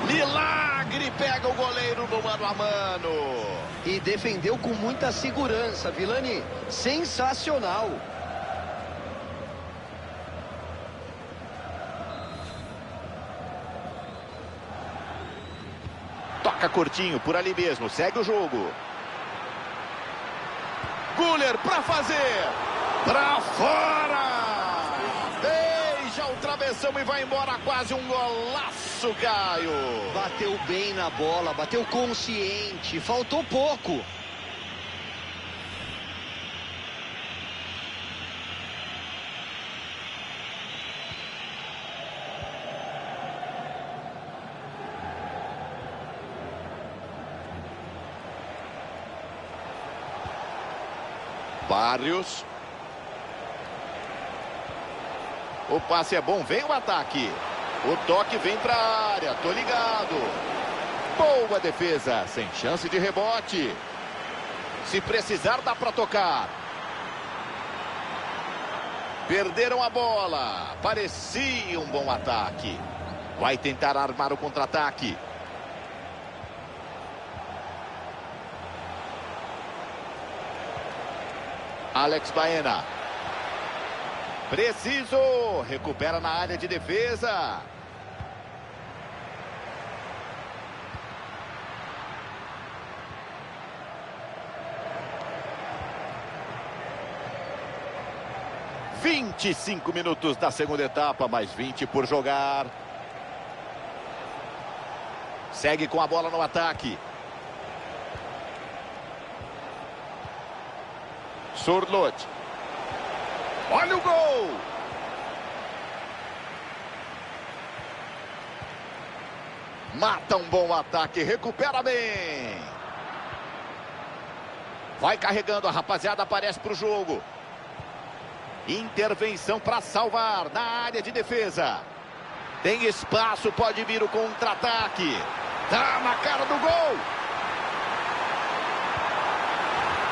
Milagre, pega o goleiro no mano a mano. E defendeu com muita segurança, Vilani. Sensacional. Toca curtinho, por ali mesmo, segue o jogo. Güler para fazer. Para fora. Beija o travessão e vai embora, quase um golaço, Caio. Bateu bem na bola, bateu consciente, faltou pouco. Barrios. O passe é bom, vem o ataque. O toque vem para a área, tô ligado. Boa defesa, sem chance de rebote. Se precisar, dá para tocar. Perderam a bola. Parecia um bom ataque. Vai tentar armar o contra-ataque. Alex Baena. Preciso. Recupera na área de defesa. 25 minutos da segunda etapa, mais 20 por jogar. Segue com a bola no ataque. Surlot. Olha o gol! Mata um bom ataque, recupera bem. Vai carregando, a rapaziada aparece para o jogo. Intervenção para salvar na área de defesa. Tem espaço, pode vir o contra-ataque. Tá na cara do gol.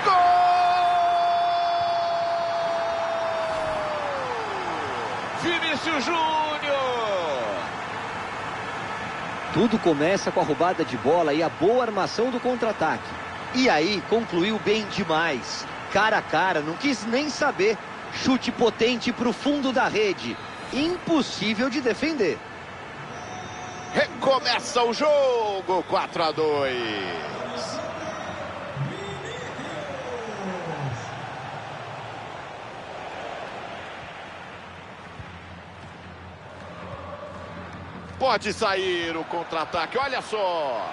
Gol! Vinícius Júnior! Tudo começa com a roubada de bola e a boa armação do contra-ataque. E aí, concluiu bem demais. Cara a cara, não quis nem saber. Chute potente para o fundo da rede. Impossível de defender. Recomeça o jogo, 4-2. Pode sair o contra-ataque, olha só.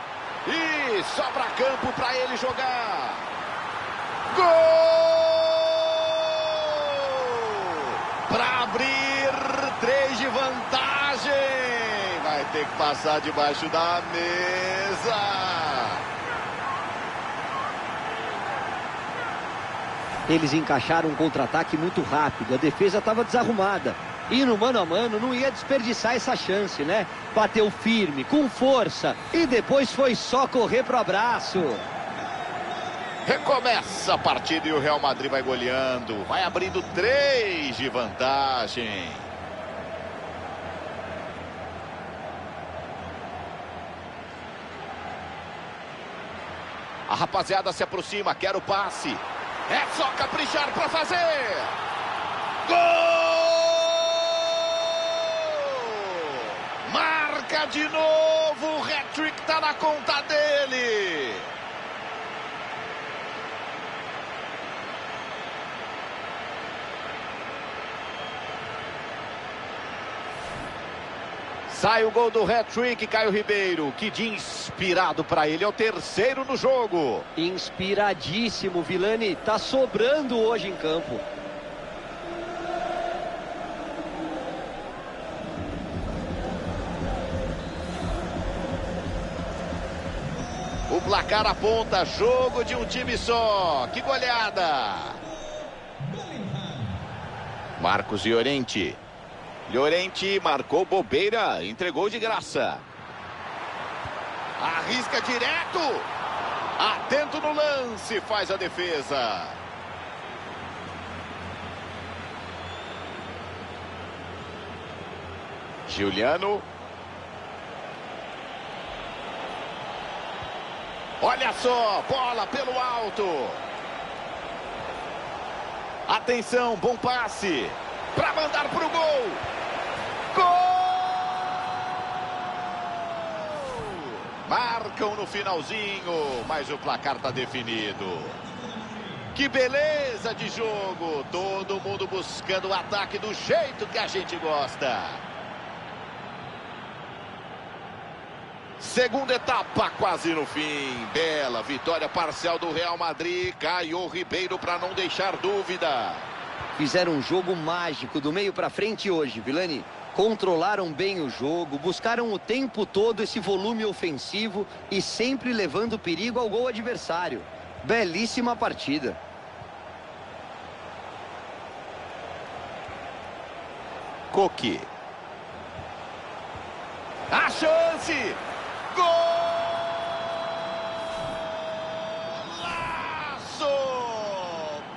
E sobra campo para ele jogar. Gol! Para abrir 3 de vantagem. Vai ter que passar debaixo da mesa. Eles encaixaram um contra-ataque muito rápido. A defesa estava desarrumada. E no mano a mano não ia desperdiçar essa chance, né? Bateu firme, com força. E depois foi só correr pro abraço. Recomeça a partida e o Real Madrid vai goleando. Vai abrindo 3 de vantagem. A rapaziada se aproxima, quer o passe. É só caprichar para fazer. Gol! Marca de novo, o hat-trick tá na conta dele. Sai o gol do hat-trick, Caio Ribeiro. Que dia inspirado para ele, é o terceiro no jogo. Inspiradíssimo, Vilani. Tá sobrando hoje em campo. O placar aponta, jogo de um time só. Que goleada! Marcos Llorente. Llorente marcou bobeira, entregou de graça. Arrisca direto. Atento no lance, faz a defesa. Giuliano. Olha só, bola pelo alto. Atenção, bom passe. Para mandar para o gol. Gol! Marcam no finalzinho, mas o placar está definido. Que beleza de jogo. Todo mundo buscando o ataque do jeito que a gente gosta. Segunda etapa quase no fim. Bela vitória parcial do Real Madrid. Caio Ribeiro para não deixar dúvida. Fizeram um jogo mágico do meio para frente hoje, Vilani. Controlaram bem o jogo, buscaram o tempo todo esse volume ofensivo e sempre levando perigo ao gol adversário. Belíssima partida. Coque. A chance! Golaço!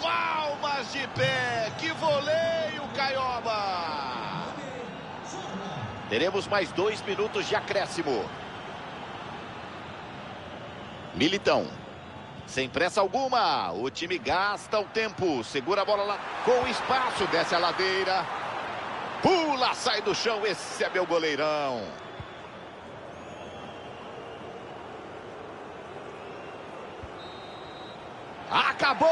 Palmas de pé! Que voleio, Caioba! Teremos mais 2 minutos de acréscimo. Militão. Sem pressa alguma. O time gasta o tempo. Segura a bola lá com espaço. Desce a ladeira. Pula, sai do chão. Esse é meu goleirão. Acabou!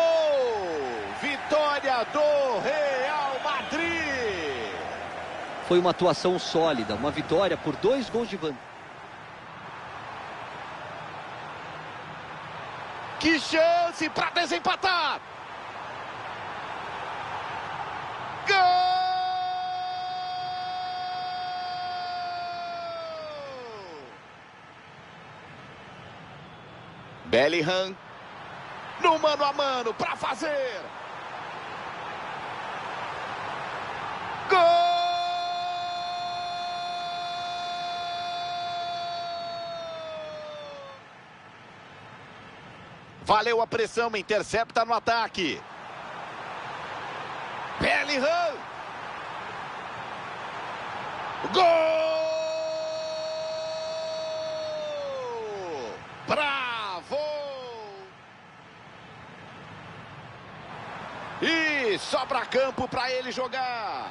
Vitória do Real Madrid! Foi uma atuação sólida, uma vitória por 2 gols de vantagem. Que chance para desempatar! Gol! Bellingham no mano a mano para fazer. Gol! Valeu a pressão, intercepta no ataque. Bellingham. Gol! Bravo! E sobra campo para ele jogar.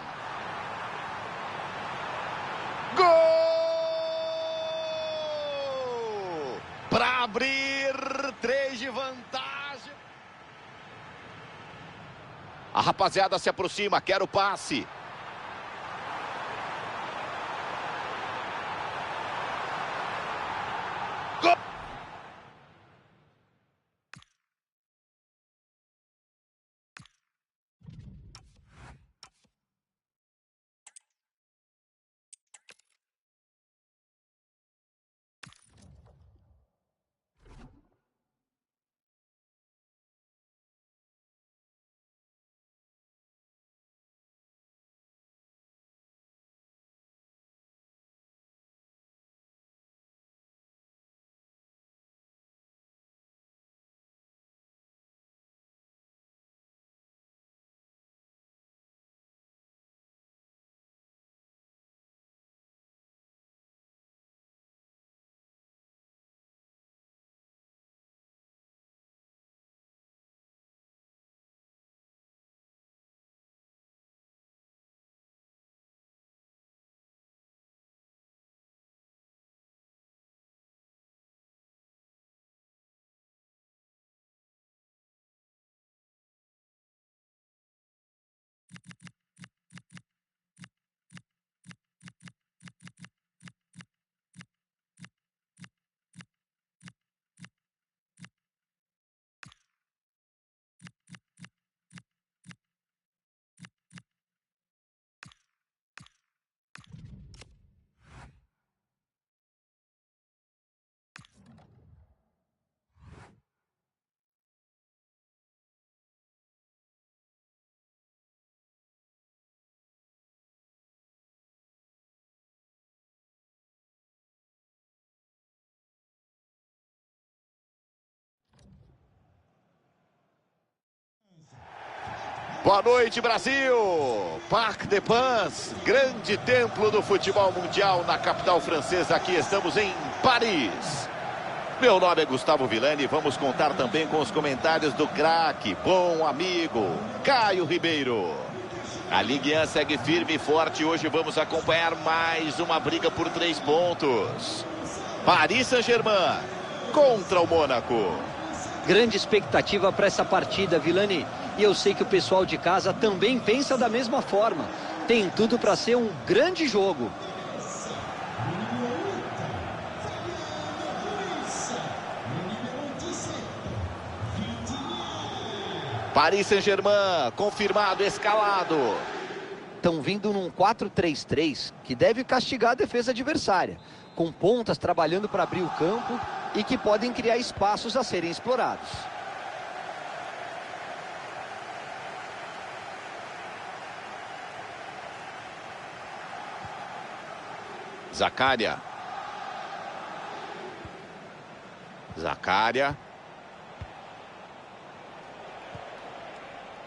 Gol! Para abrir 3 de vantagem. A rapaziada se aproxima, quer o passe. Gol! Boa noite, Brasil! Parc des Princes, grande templo do futebol mundial na capital francesa. Aqui estamos em Paris. Meu nome é Gustavo Villani e vamos contar também com os comentários do craque, bom amigo, Caio Ribeiro. A Ligue 1 segue firme e forte. Hoje vamos acompanhar mais uma briga por 3 pontos. Paris Saint-Germain contra o Mônaco. Grande expectativa para essa partida, Villani. E eu sei que o pessoal de casa também pensa da mesma forma. Tem tudo para ser um grande jogo. Paris Saint-Germain, confirmado, escalado. Estão vindo num 4-3-3 que deve castigar a defesa adversária, com pontas trabalhando para abrir o campo e que podem criar espaços a serem explorados. Zaccaria.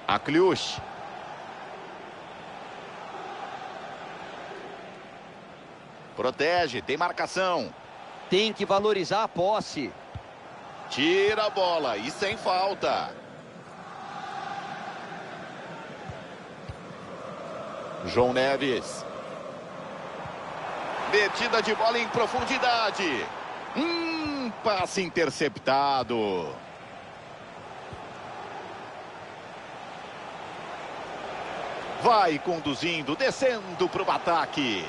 Akliush. Protege, tem marcação. Tem que valorizar a posse. Tira a bola e sem falta. João Neves. Metida de bola em profundidade. Passe interceptado. Vai conduzindo, descendo para o ataque.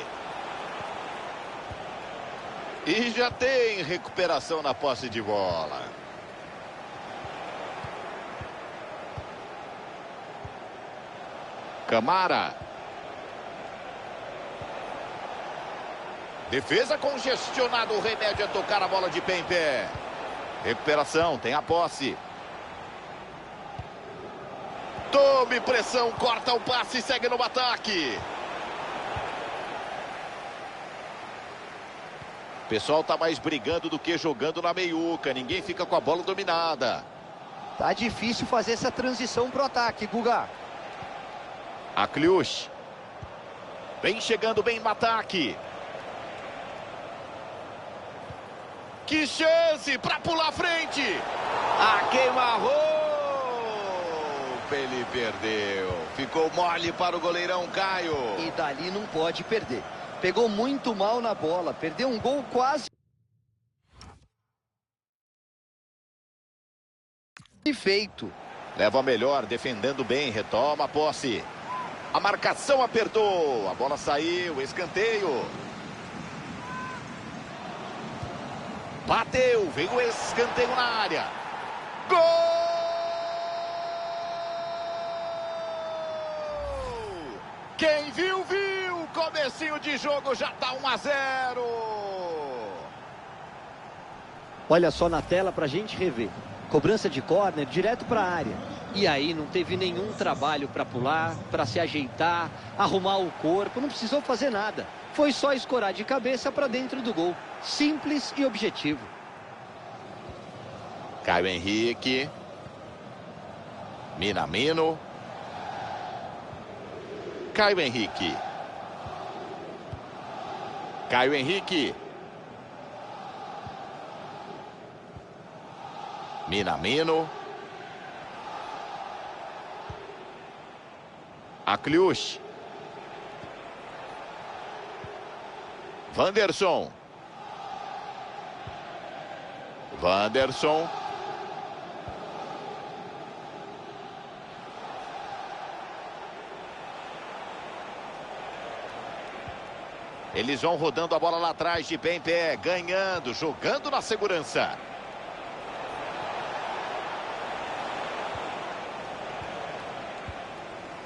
E já tem recuperação na posse de bola. Camara. Defesa congestionada, o remédio é tocar a bola de pé em pé. Recuperação, tem a posse. Tome pressão, corta o passe e segue no ataque. O pessoal tá mais brigando do que jogando na meiuca. Ninguém fica com a bola dominada. Tá difícil fazer essa transição pro ataque, Guga. Akliush. Vem chegando bem no ataque. Que chance para pular à frente. A queima-roupa. Ele perdeu. Ficou mole para o goleirão Caio. E dali não pode perder. Pegou muito mal na bola. Perdeu um gol quase feito. Leva a melhor, defendendo bem. Retoma a posse. A marcação apertou. A bola saiu. Escanteio. Bateu. Veio o escanteio na área. Gol! Quem viu, viu. Comecinho de jogo já tá 1-0. Olha só na tela pra gente rever. Cobrança de córner direto pra área. E aí não teve nenhum trabalho pra pular, pra se ajeitar, arrumar o corpo. Não precisou fazer nada. Foi só escorar de cabeça pra dentro do gol. Simples e objetivo. Caio Henrique. Minamino. Caio Henrique. Caio Henrique. Minamino. Akliush. Wanderson. Wanderson. Eles vão rodando a bola lá atrás, de pé em pé, ganhando, jogando na segurança.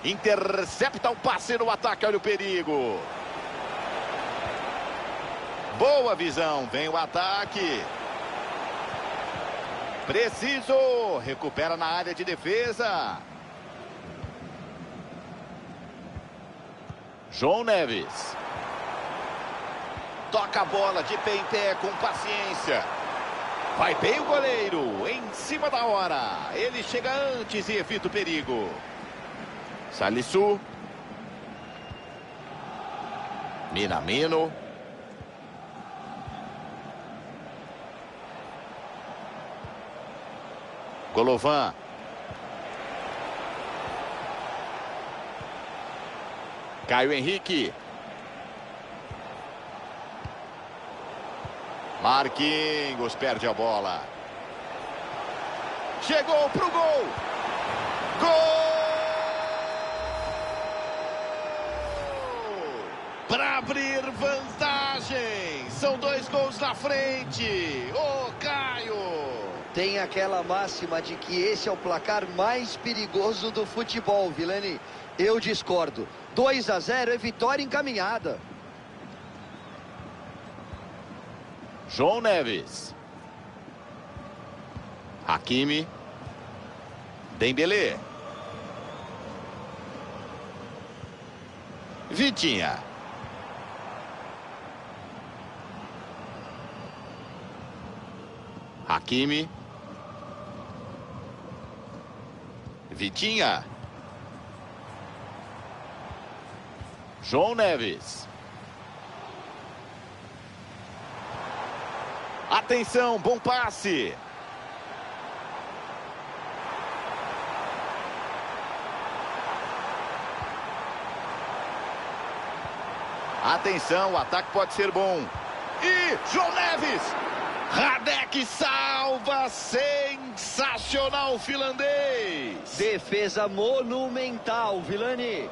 Intercepta o passe no ataque, olha o perigo. Boa visão, vem o ataque. Preciso, recupera na área de defesa. João Neves. Toca a bola de pé em pé com paciência. Vai bem o goleiro, em cima da hora. Ele chega antes e evita o perigo. Salisu. Minamino. Golovan. Caio Henrique. Marquinhos perde a bola. Chegou pro gol. Gol! Para abrir vantagem. São 2 gols na frente. Ô, Caio! Tem aquela máxima de que esse é o placar mais perigoso do futebol, Vilani. Eu discordo. 2-0 é vitória encaminhada. João Neves. Hakimi. Dembélé. Vitinha. Hakimi. Vitinha. João Neves. Atenção, bom passe. Atenção, o ataque pode ser bom. E João Neves. Radek salva, sensacional finlandês. Defesa monumental, Vilani.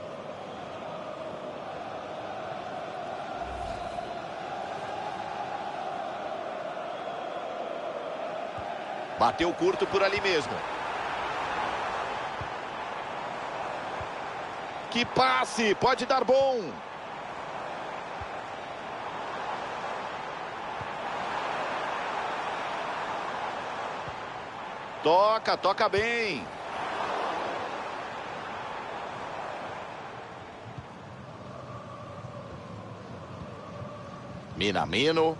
Bateu curto por ali mesmo. Que passe, pode dar bom. Toca bem. Minamino.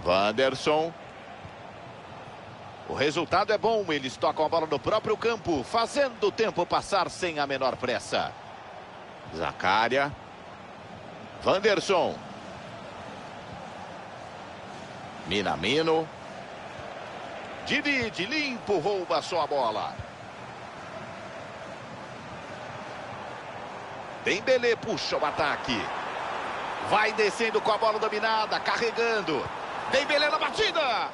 Wanderson. O resultado é bom, eles tocam a bola no próprio campo, fazendo o tempo passar sem a menor pressa. Zaccaria. Wanderson. Minamino. Divide, limpo, rouba só a bola. Dembélé puxa o ataque. Vai descendo com a bola dominada, carregando. Dembélé na batida.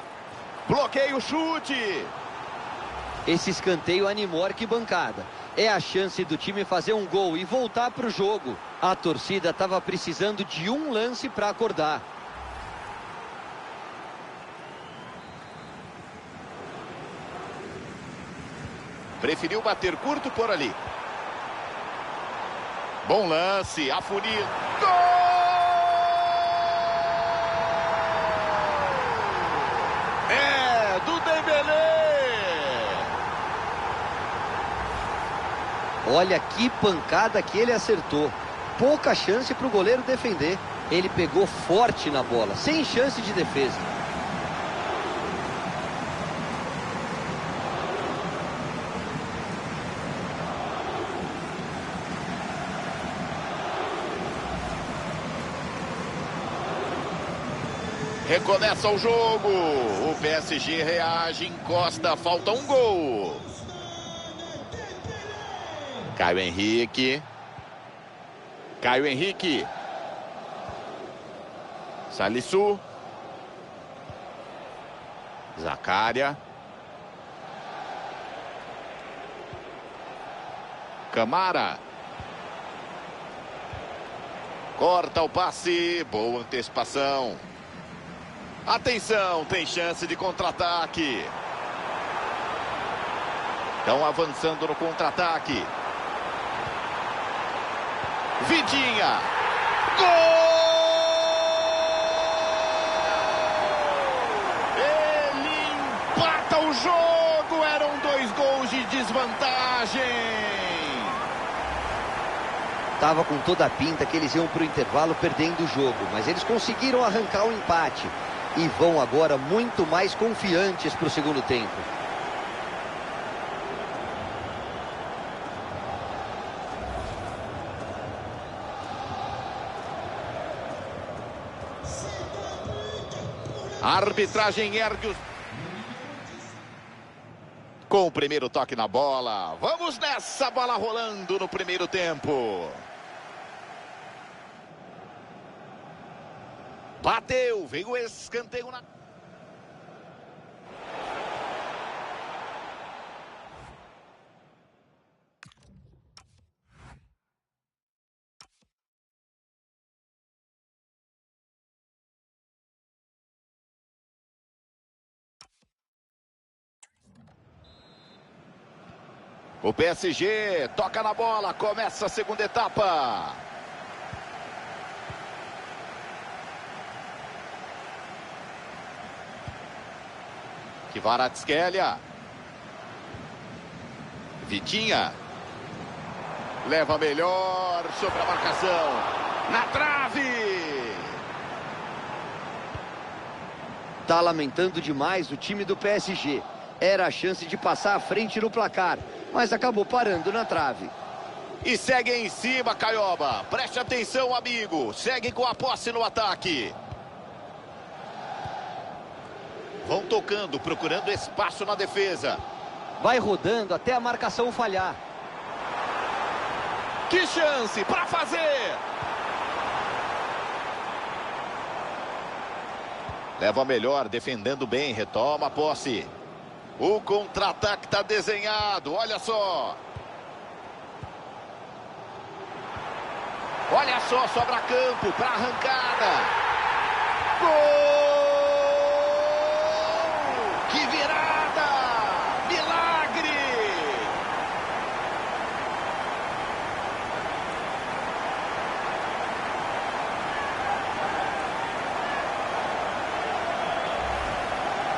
Bloqueia o chute. Esse escanteio animou a arquibancada. É a chance do time fazer um gol e voltar para o jogo. A torcida estava precisando de um lance para acordar. Preferiu bater curto por ali. Bom lance, afunil. Gol! É do Dembélé. Olha que pancada que ele acertou. Pouca chance para o goleiro defender. Ele pegou forte na bola, sem chance de defesa. Recomeça o jogo. O PSG reage, encosta, falta um gol. Caio Henrique. Caio Henrique. Salisu. Zaccaria. Camara. Corta o passe. Boa antecipação. Atenção, tem chance de contra-ataque. Estão avançando no contra-ataque. Vidinha. Gol! Ele empata o jogo. Eram 2 gols de desvantagem. Tava com toda a pinta que eles iam para o intervalo perdendo o jogo, mas eles conseguiram arrancar o empate. E vão agora muito mais confiantes para o segundo tempo. A arbitragem ergue os... Com o primeiro toque na bola. Vamos nessa, bola rolando no primeiro tempo. Bateu, veio o escanteio na... O PSG toca na bola, começa a segunda etapa. Kvaratskhelia. Vitinha. Leva melhor sobre a marcação. Na trave. Tá lamentando demais o time do PSG. Era a chance de passar à frente no placar, mas acabou parando na trave. E segue em cima, Caioba. Preste atenção, amigo. Segue com a posse no ataque. Vão tocando, procurando espaço na defesa. Vai rodando até a marcação falhar. Que chance para fazer! Leva melhor, defendendo bem, retoma a posse. O contra-ataque está desenhado, olha só. Olha só, sobra campo para arrancada. Gol! Que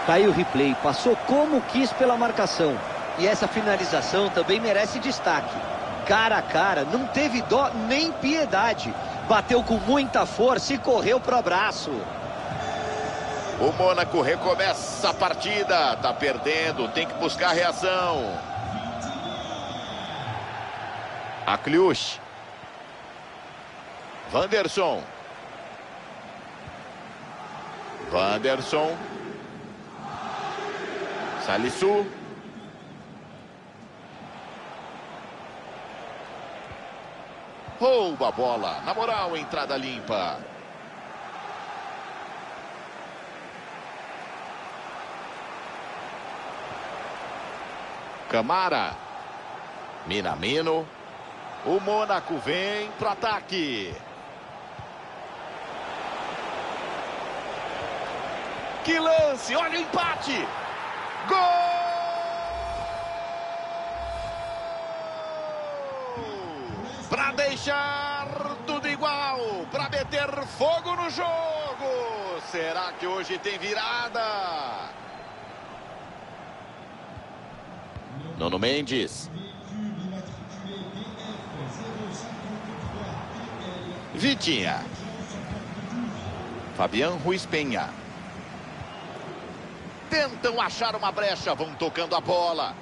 Tá aí o replay, passou como quis pela marcação. E essa finalização também merece destaque. Cara a cara, não teve dó nem piedade. Bateu com muita força e correu pro abraço. O Mônaco recomeça a partida. Tá perdendo, tem que buscar a reação. Akliush. Wanderson. Salisu. Rouba a bola. Na moral, entrada limpa. Camara. Minamino. O Mônaco vem pro ataque. Que lance, olha o empate. Gol! Para deixar tudo igual, para meter fogo no jogo. Será que hoje tem virada? Nuno Mendes. Vitinha. Fabián Ruiz Penha. Tentam achar uma brecha, vão tocando a bola.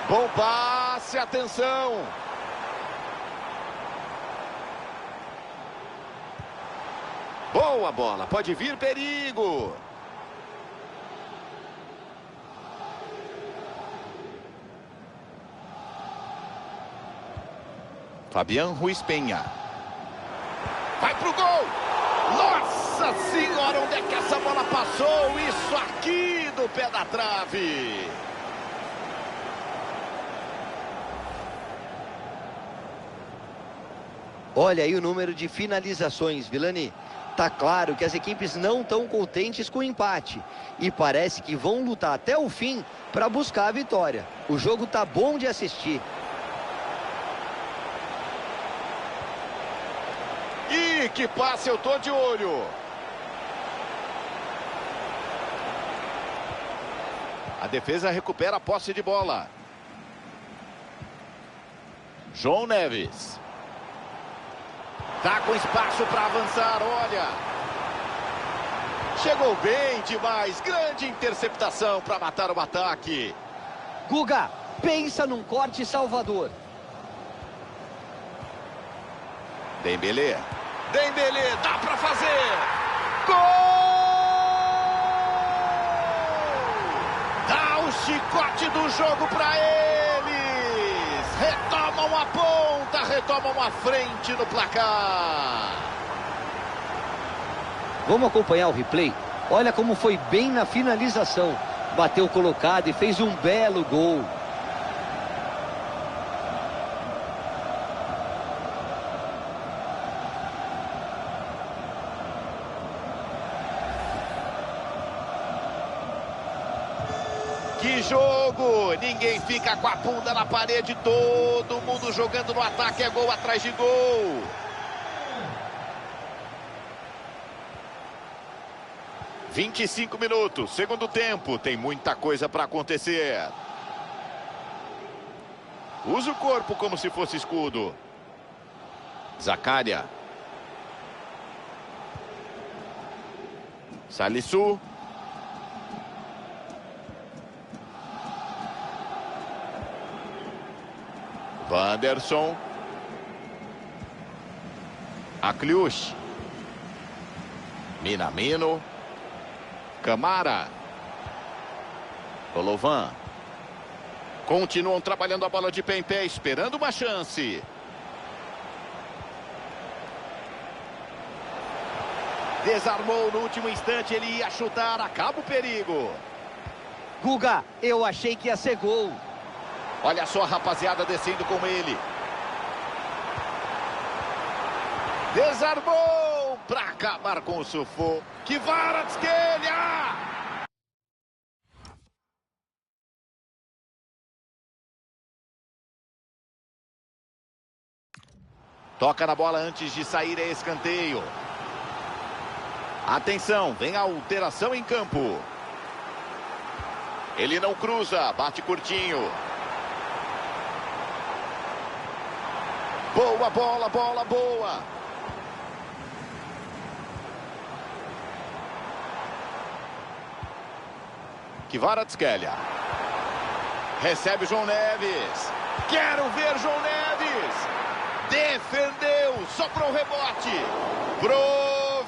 Bom passe, atenção. Boa bola, pode vir perigo. Fabián Ruiz Penha. Vai pro gol. Nossa senhora, onde é que essa bola passou? Isso aqui do pé da trave. Olha aí o número de finalizações, Vilani. Tá claro que as equipes não estão contentes com o empate. E parece que vão lutar até o fim para buscar a vitória. O jogo tá bom de assistir. Ih, que passe, eu tô de olho. A defesa recupera a posse de bola. João Neves. Tá com espaço para avançar, olha. Chegou bem demais. Grande interceptação para matar o ataque. Guga, pensa num corte salvador. Dembélé. Dá para fazer. Gol! Dá o chicote do jogo para eles. Retomam a ponta, retomam a frente no placar. Vamos acompanhar o replay? Olha como foi bem na finalização. Bateu colocado e fez um belo gol. Que jogo! Ninguém fica com a bunda na parede, todo mundo jogando no ataque, é gol atrás de gol. – 25 minutos, segundo tempo, tem muita coisa para acontecer. Usa o corpo como se fosse escudo. Zaccaria. Salisu. Wanderson. Akliush. Minamino. Camara. Olovan. Continuam trabalhando a bola de pé em pé, esperando uma chance. Desarmou no último instante, ele ia chutar, acaba o perigo. Guga, eu achei que ia ser gol. Olha só a rapaziada descendo com ele. Desarmou para acabar com o sufoco. Que vara de esquerda! Toca na bola antes de sair, é escanteio. Atenção, vem a alteração em campo. Ele não cruza, bate curtinho. Boa bola, bola boa. Kvaratskhelia. Recebe João Neves. Quero ver João Neves. Defendeu, sobrou o rebote.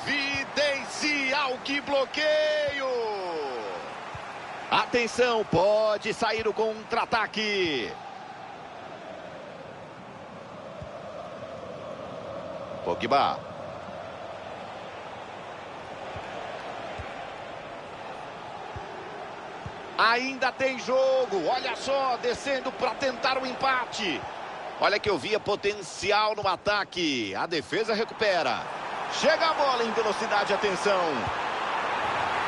Providencial, que bloqueio. Atenção, pode sair o contra-ataque. Pogba. Ainda tem jogo, olha só, descendo para tentar o empate. Olha que eu via potencial no ataque. A defesa recupera. Chega a bola em velocidade, atenção.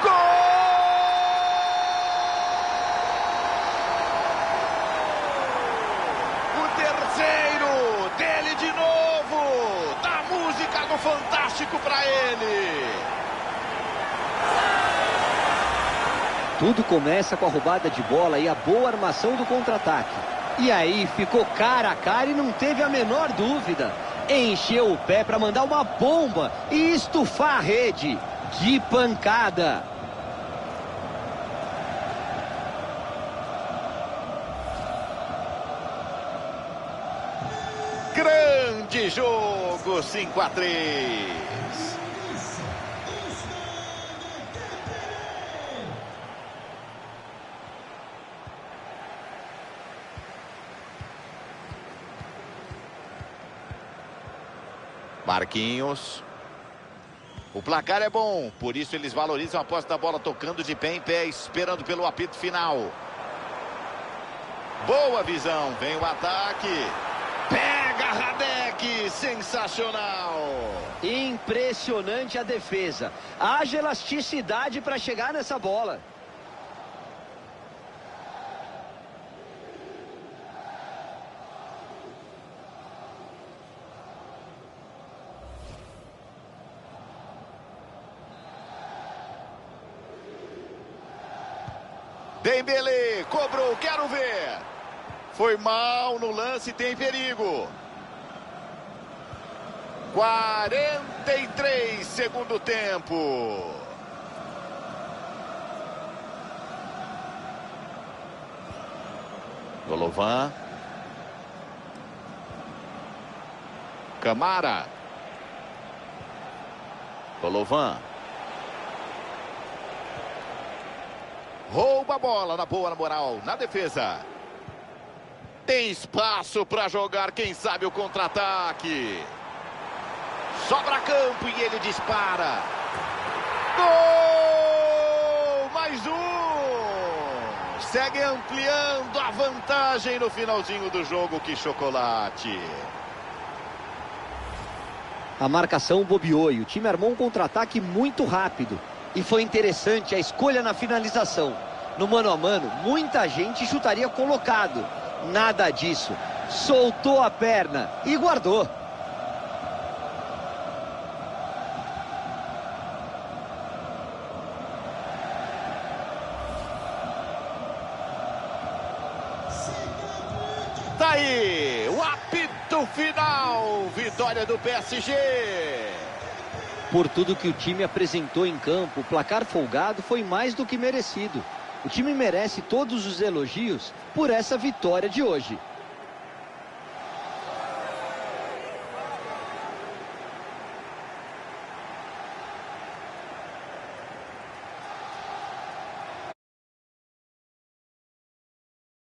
Gol! O terceiro dele de novo. Dá música do Fantástico para ele. Tudo começa com a roubada de bola e a boa armação do contra-ataque. E aí ficou cara a cara e não teve a menor dúvida. Encheu o pé para mandar uma bomba e estufar a rede. De pancada. Grande jogo, 5-3. Marquinhos. O placar é bom, por isso eles valorizam a posse da bola, tocando de pé em pé, esperando pelo apito final. Boa visão, vem o ataque. Pega Radek, sensacional. Impressionante a defesa. Haja elasticidade para chegar nessa bola. Dembélé, cobrou, quero ver. Foi mal no lance, tem perigo. 43, segundo tempo. Golovan. Camara. Golovan. Rouba a bola na boa, na moral, na defesa. Tem espaço para jogar, quem sabe o contra-ataque. Sobra campo e ele dispara. Gol! Mais um! Segue ampliando a vantagem no finalzinho do jogo, que chocolate. A marcação bobeou e o time armou um contra-ataque muito rápido. E foi interessante a escolha na finalização. No mano a mano, muita gente chutaria colocado. Nada disso. Soltou a perna e guardou. Tá aí, o apito final. Vitória do PSG. Por tudo que o time apresentou em campo, o placar folgado foi mais do que merecido. O time merece todos os elogios por essa vitória de hoje.